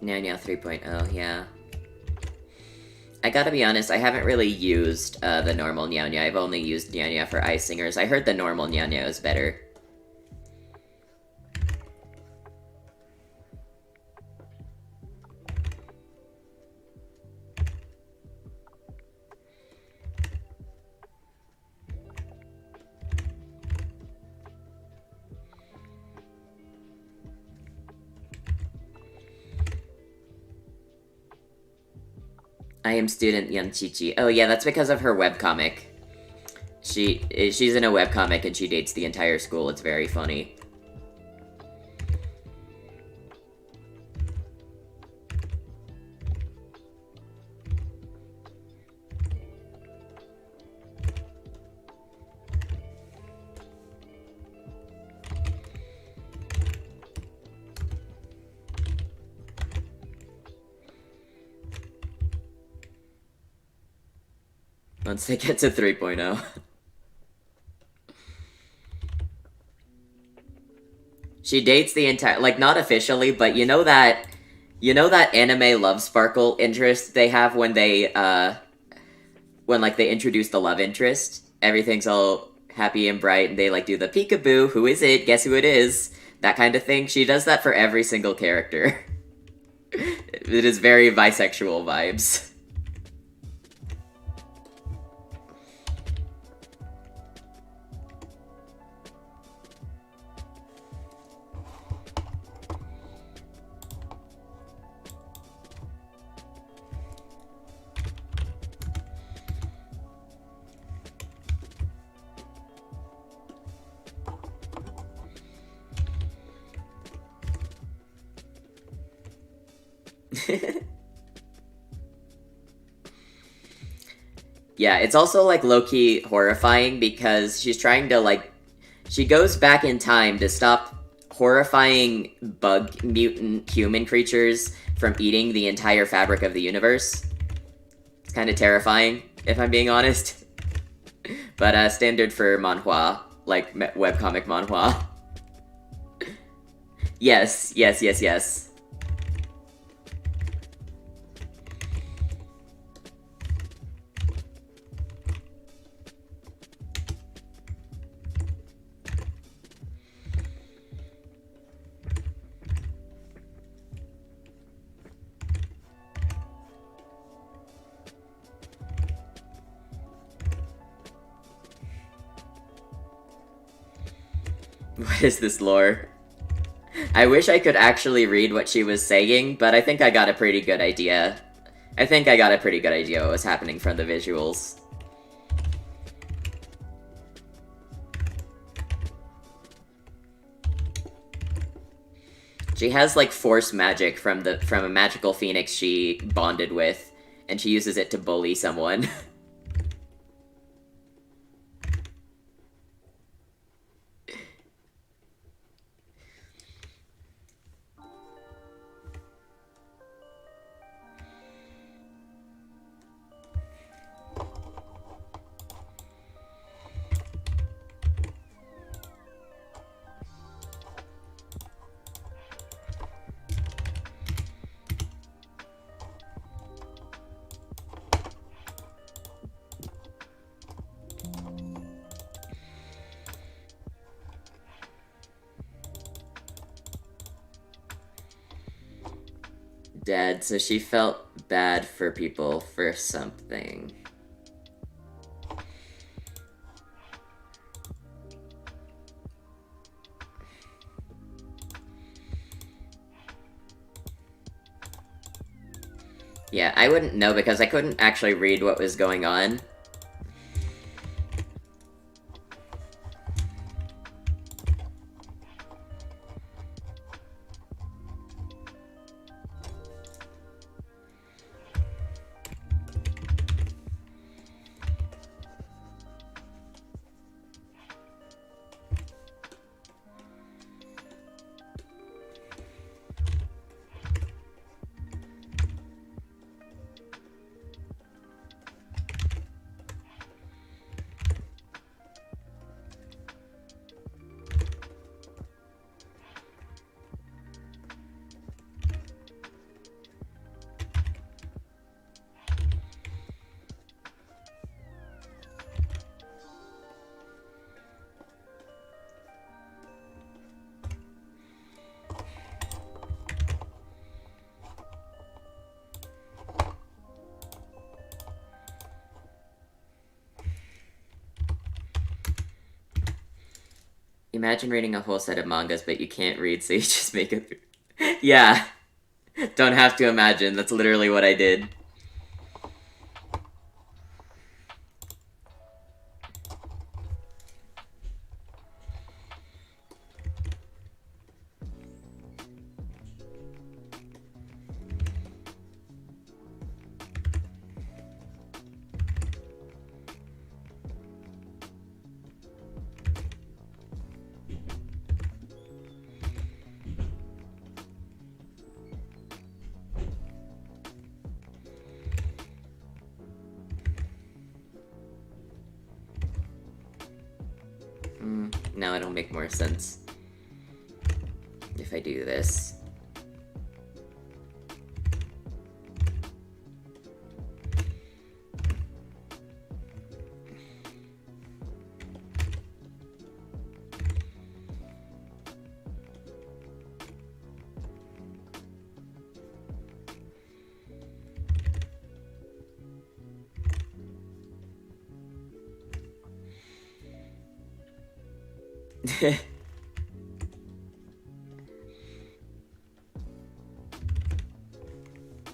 Nyanya 3.0, yeah. I gotta be honest, I haven't really used the normal Nyanya. I've only used Nyanya for Ice Singers. I heard the normal Nyanya is better. I am student Yanchichi. Oh yeah, that's because of her webcomic. She's in a webcomic and she dates the entire school. It's very funny. Once they get to 3.0. She dates the entire, like, not officially, but you know that anime Love Sparkle interest they have when they, when, like, they introduce the love interest? Everything's all happy and bright, and they, like, do the peekaboo, who is it, guess who it is, that kind of thing. She does that for every single character. It is very bisexual vibes. Yeah, it's also, like, low-key horrifying because she's trying to, like... She goes back in time to stop horrifying bug mutant human creatures from eating the entire fabric of the universe. It's kind of terrifying, if I'm being honest. But, standard for manhwa, like, webcomic manhwa. Yes, yes, yes, yes. What is this lore? I wish I could actually read what she was saying, but I think I got a pretty good idea. I think I got a pretty good idea what was happening from the visuals. She has, like, force magic from a magical phoenix she bonded with, and she uses it to bully someone. Dead, so she felt bad for people for something. Yeah, I wouldn't know because I couldn't actually read what was going on. Imagine reading a whole set of mangas, but you can't read, so you just make it through. Yeah. Don't have to imagine. That's literally what I did. Now it'll make more sense if I do this.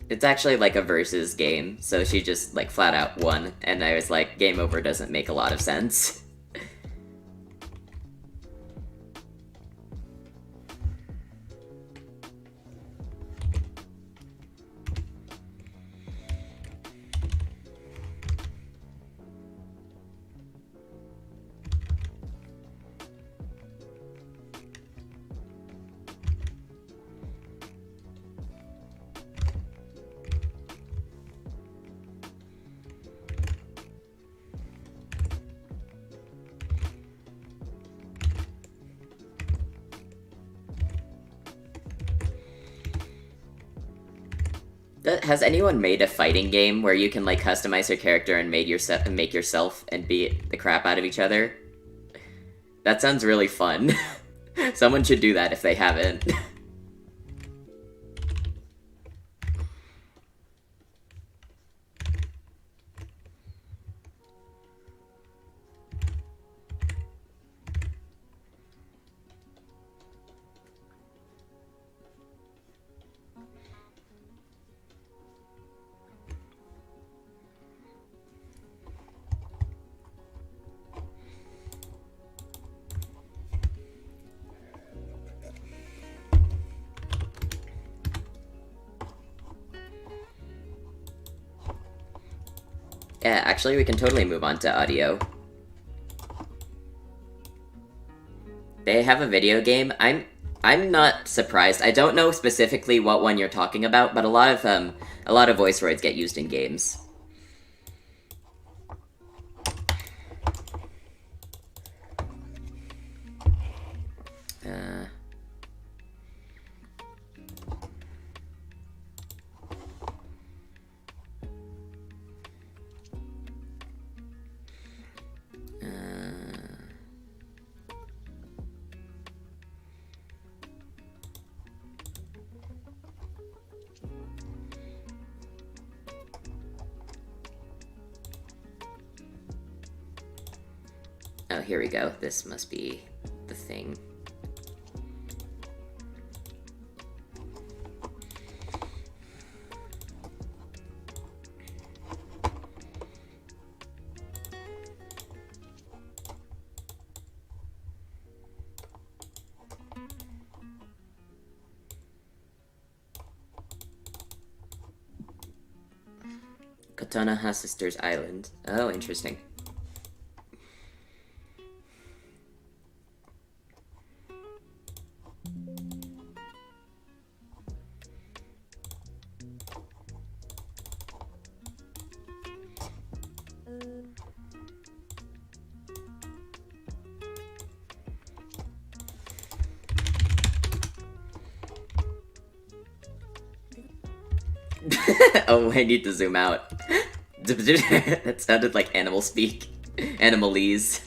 It's actually like a versus game, so she just like flat out won, and I was like, game over doesn't make a lot of sense. Has anyone made a fighting game where you can like customize your character and make yourself and beat the crap out of each other? That sounds really fun. Someone should do that if they haven't. Yeah, actually, we can totally move on to audio. They have a video game. I'm not surprised. I don't know specifically what one you're talking about, but a lot of voice roids get used in games. Oh, here we go. This must be the thing. Katana Sister's Island. Oh, interesting. Oh, I need to zoom out. That sounded like animal speak. Animalese.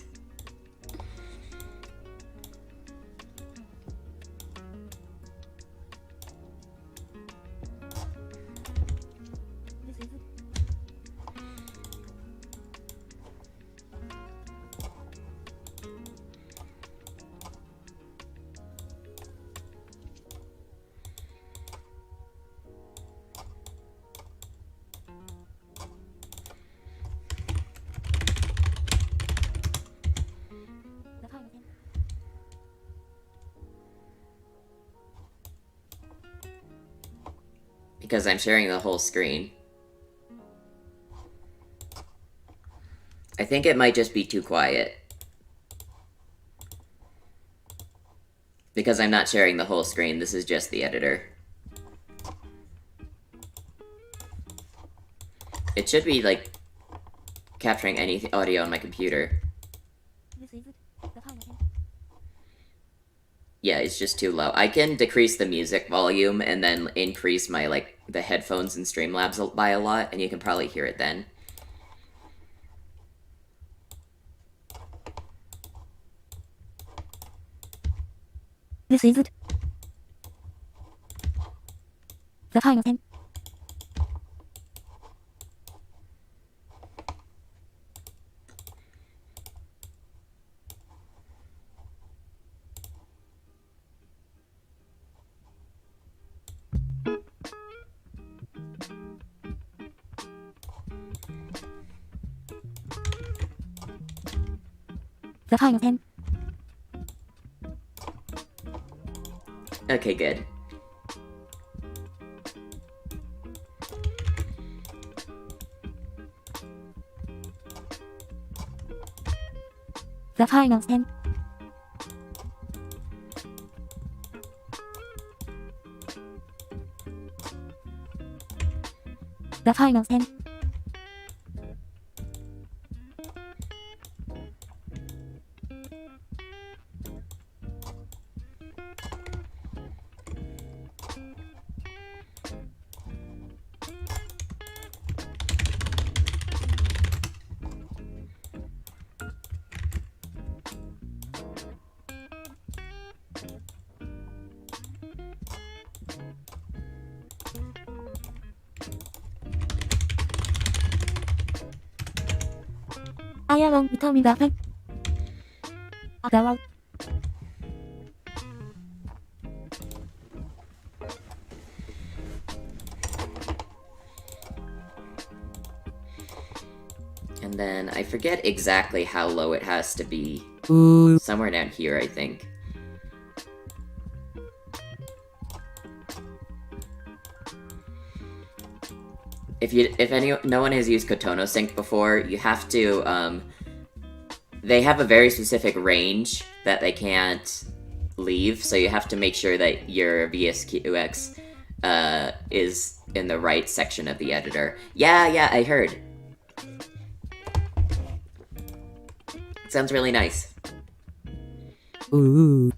because I'm sharing the whole screen. I think it might just be too quiet. Because I'm not sharing the whole screen, this is just the editor. It should be, like, capturing any audio on my computer. Yeah, it's just too low. I can decrease the music volume and then increase my, like, the headphones in Streamlabs by a lot, and you can probably hear it then. This is it. The final thing. The final thing. Okay, good. The final thing. The final thing. I alone determine the fate of the world. And then I forget exactly how low it has to be. Somewhere down here, I think. If no one has used Kotono Sync before, you have to, they have a very specific range that they can't leave, so you have to make sure that your VSQX, is in the right section of the editor. Yeah, I heard. Sounds really nice. Ooh.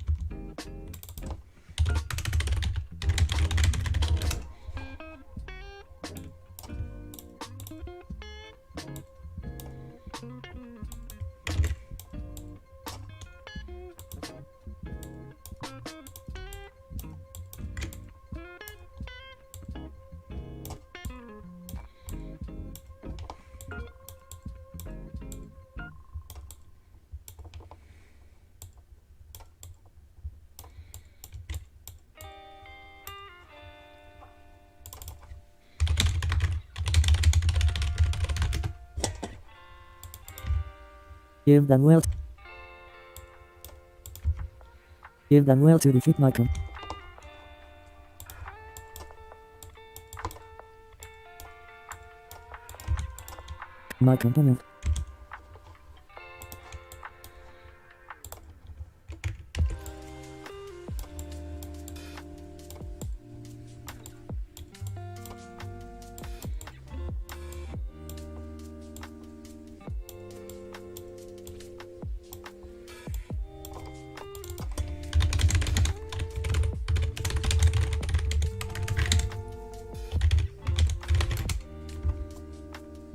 You've done well. You've done well to defeat my component.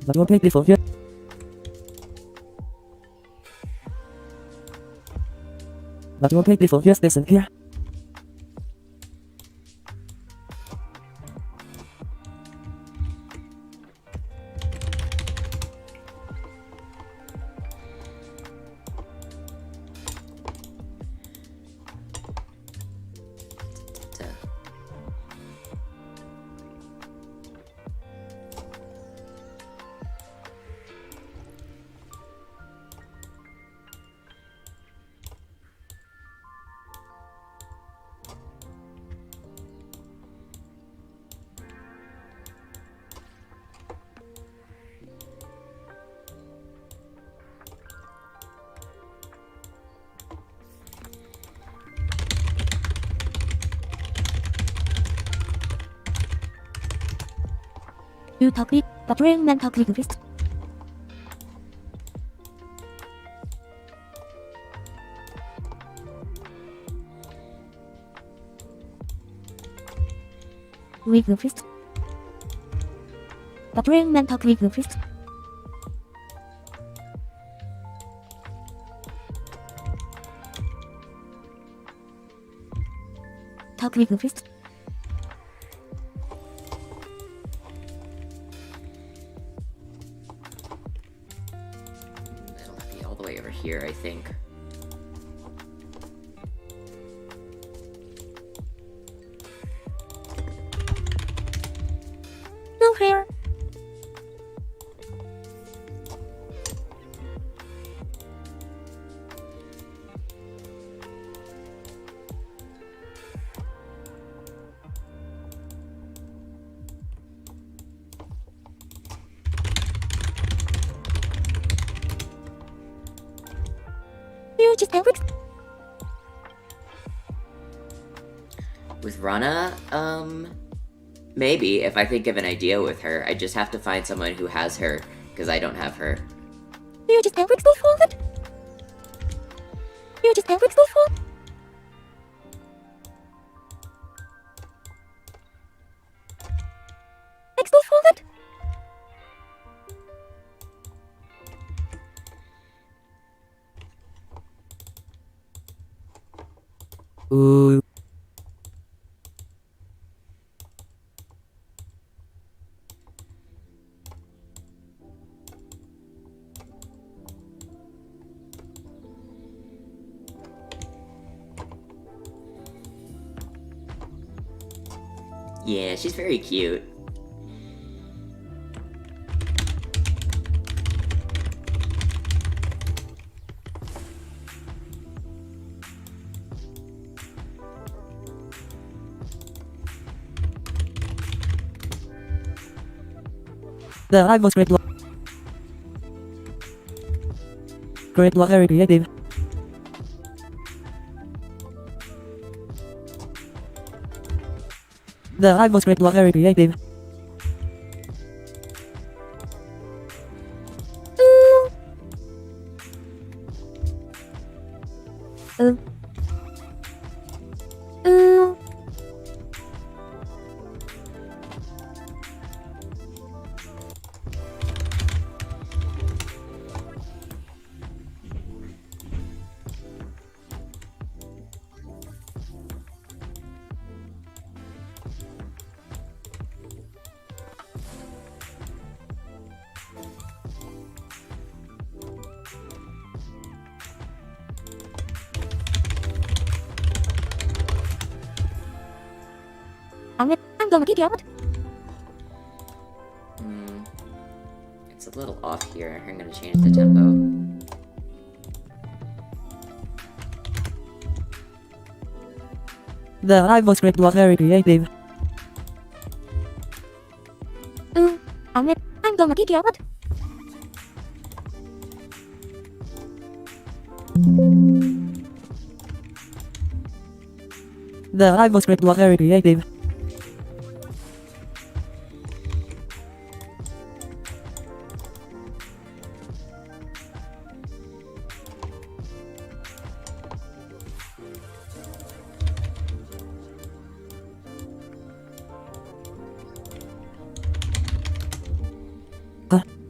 But you're paid before here. But you're paid before here, listen here. User click the Frimomen click list. With the fist. The Frimomen click the fist. Click the fist. That'll be all the way over here, I think. No hair. You just have With Rana, maybe, if I think of an idea with her. I just have to find someone who has her, because I don't have her. You just have forward. You just have forward. Forward. Ooh. Yeah, she's very cute. The I was great very creative. The I was great very creative. I'm gonna kick you out. It's a little off here. I'm gonna change the tempo. The I was great very creative. I'm gonna kick you out. The I was great very creative.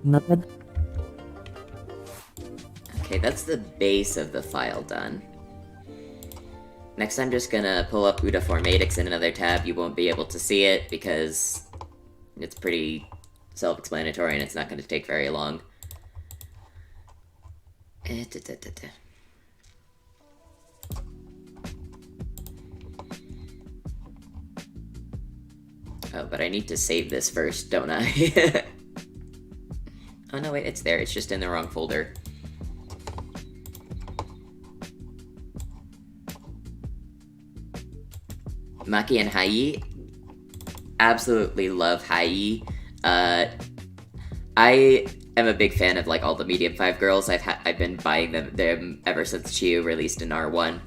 Not bad. Okay, that's the base of the file done. Next I'm just gonna pull up Udaformatics in another tab. You won't be able to see it because it's pretty self-explanatory and it's not gonna take very long. Oh, but I need to save this first, don't I? Oh no, wait, it's there. It's just in the wrong folder. Maki and Hai. Absolutely love Hai. I am a big fan of like all the Medium 5 girls. I've been buying them ever since Chiyu released in R1.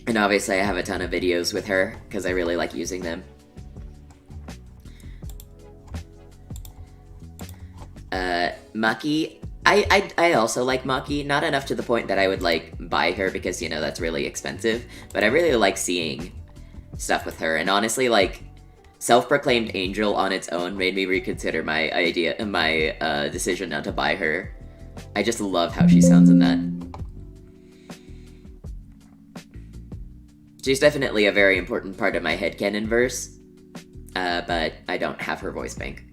And obviously I have a ton of videos with her, because I really like using them. Maki. I also like Maki, not enough to the point that I would like buy her because you know that's really expensive. But I really like seeing stuff with her, and honestly, like self-proclaimed angel on its own made me reconsider my decision not to buy her. I just love how she sounds in that. She's definitely a very important part of my headcanon verse, but I don't have her voice bank.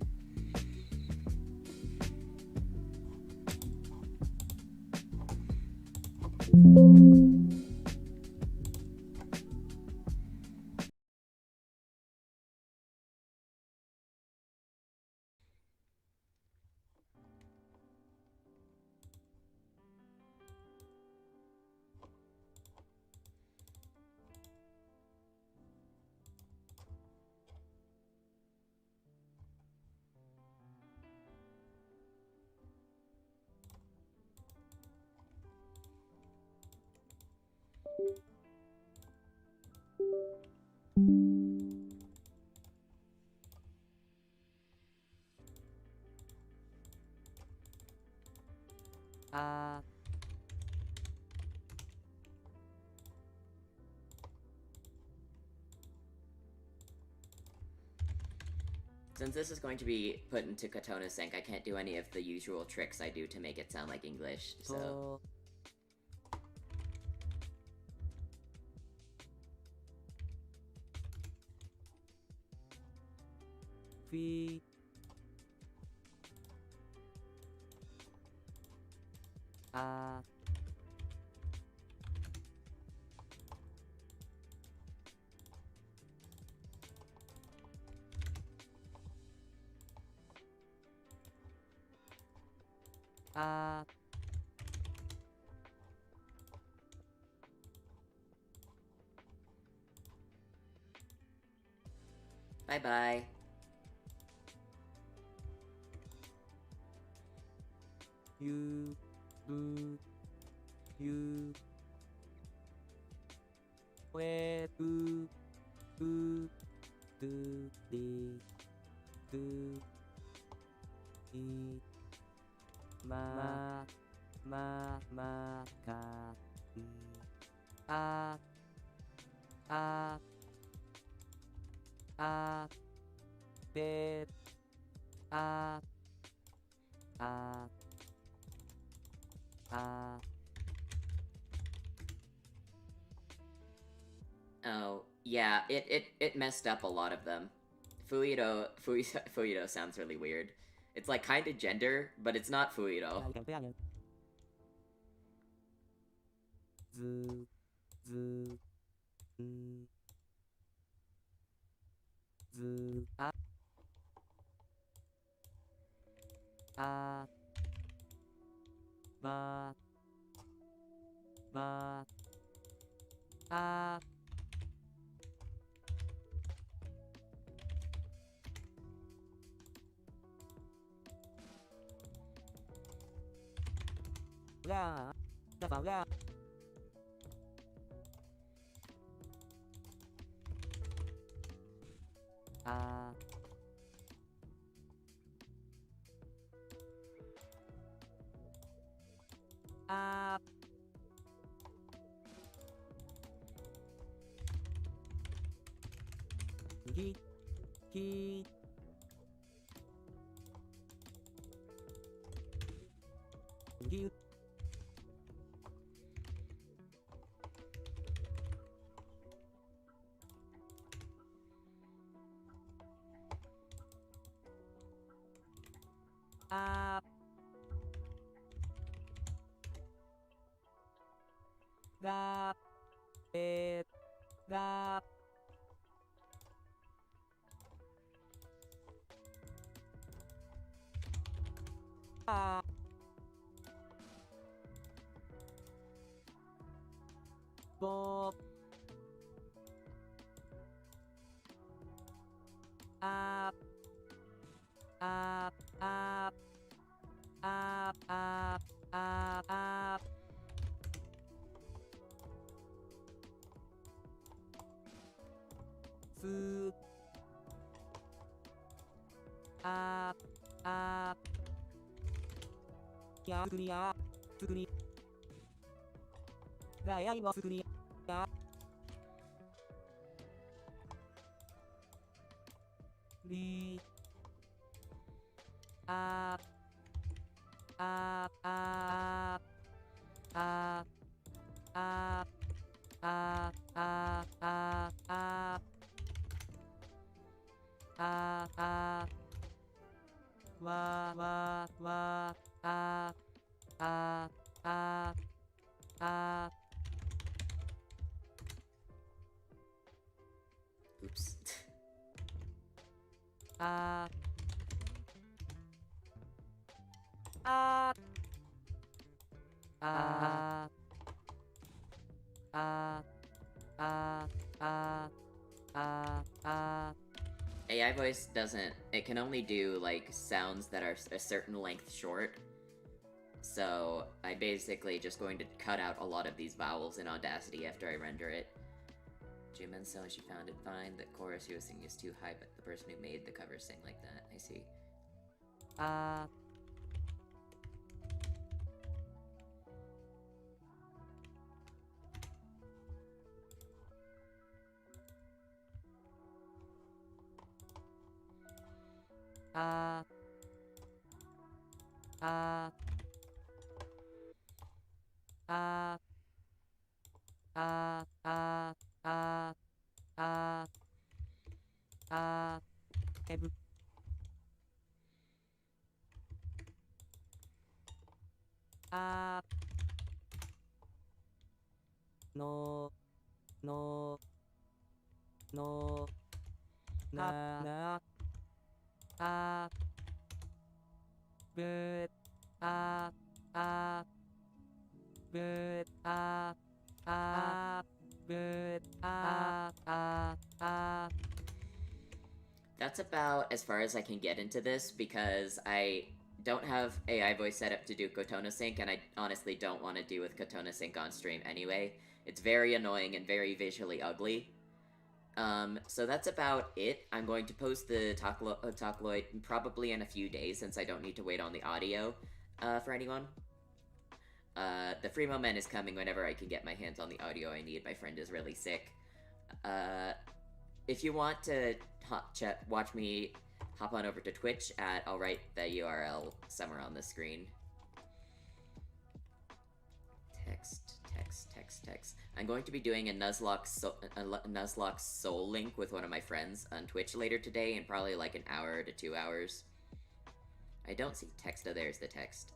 Since this is going to be put into Katona Sync, I can't do any of the usual tricks I do to make it sound like English, so... V Bye-bye. U Bu U Where Bu Bu Du Di Du I Ma Ka I A Be A Oh, yeah, it messed up a lot of them. Fuido sounds really weird. It's like kinda gender, but it's not Fuido. Z Z Z A Ma A Ra Ra vào ra A Ki Ki Ki A Ga Be Ga A Bo A A A A A Su A やすくにやすくにがやいますくにやりああああああああああわわわああああ Oops. ああああああ AI voice doesn't, it can only do like sounds that are a certain length short. So I'm basically just going to cut out a lot of these vowels in Audacity after I render it. Jimin said she found it fine. The chorus he was singing is too high, but the person who made the cover sang like that. I see. no no no na good good good That's about as far as I can get into this because I don't have AI voice set up to do Kotona Sync, and I honestly don't want to do with Kotona Sync on stream anyway. It's very annoying and very visually ugly. So that's about it. I'm going to post the Talkloid probably in a few days since I don't need to wait on the audio for anyone. The Frimomen is coming whenever I can get my hands on the audio I need. My friend is really sick. If you want to watch me, hop on over to Twitch I'll write the URL somewhere on the screen. Text. I'm going to be doing a Nuzlocke Soul Link with one of my friends on Twitch later today in probably like an hour to 2 hours. I don't see text. Oh, there's the text.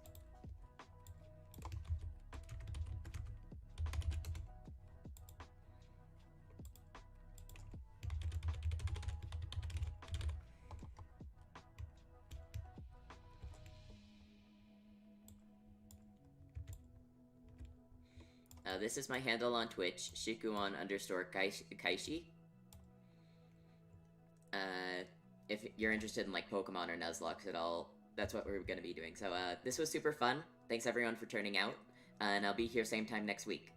This is my handle on Twitch, Shikuon_Kaishi. If you're interested in like Pokemon or Nuzlocke at all, that's what we're going to be doing. So this was super fun. Thanks everyone for turning out, and I'll be here same time next week.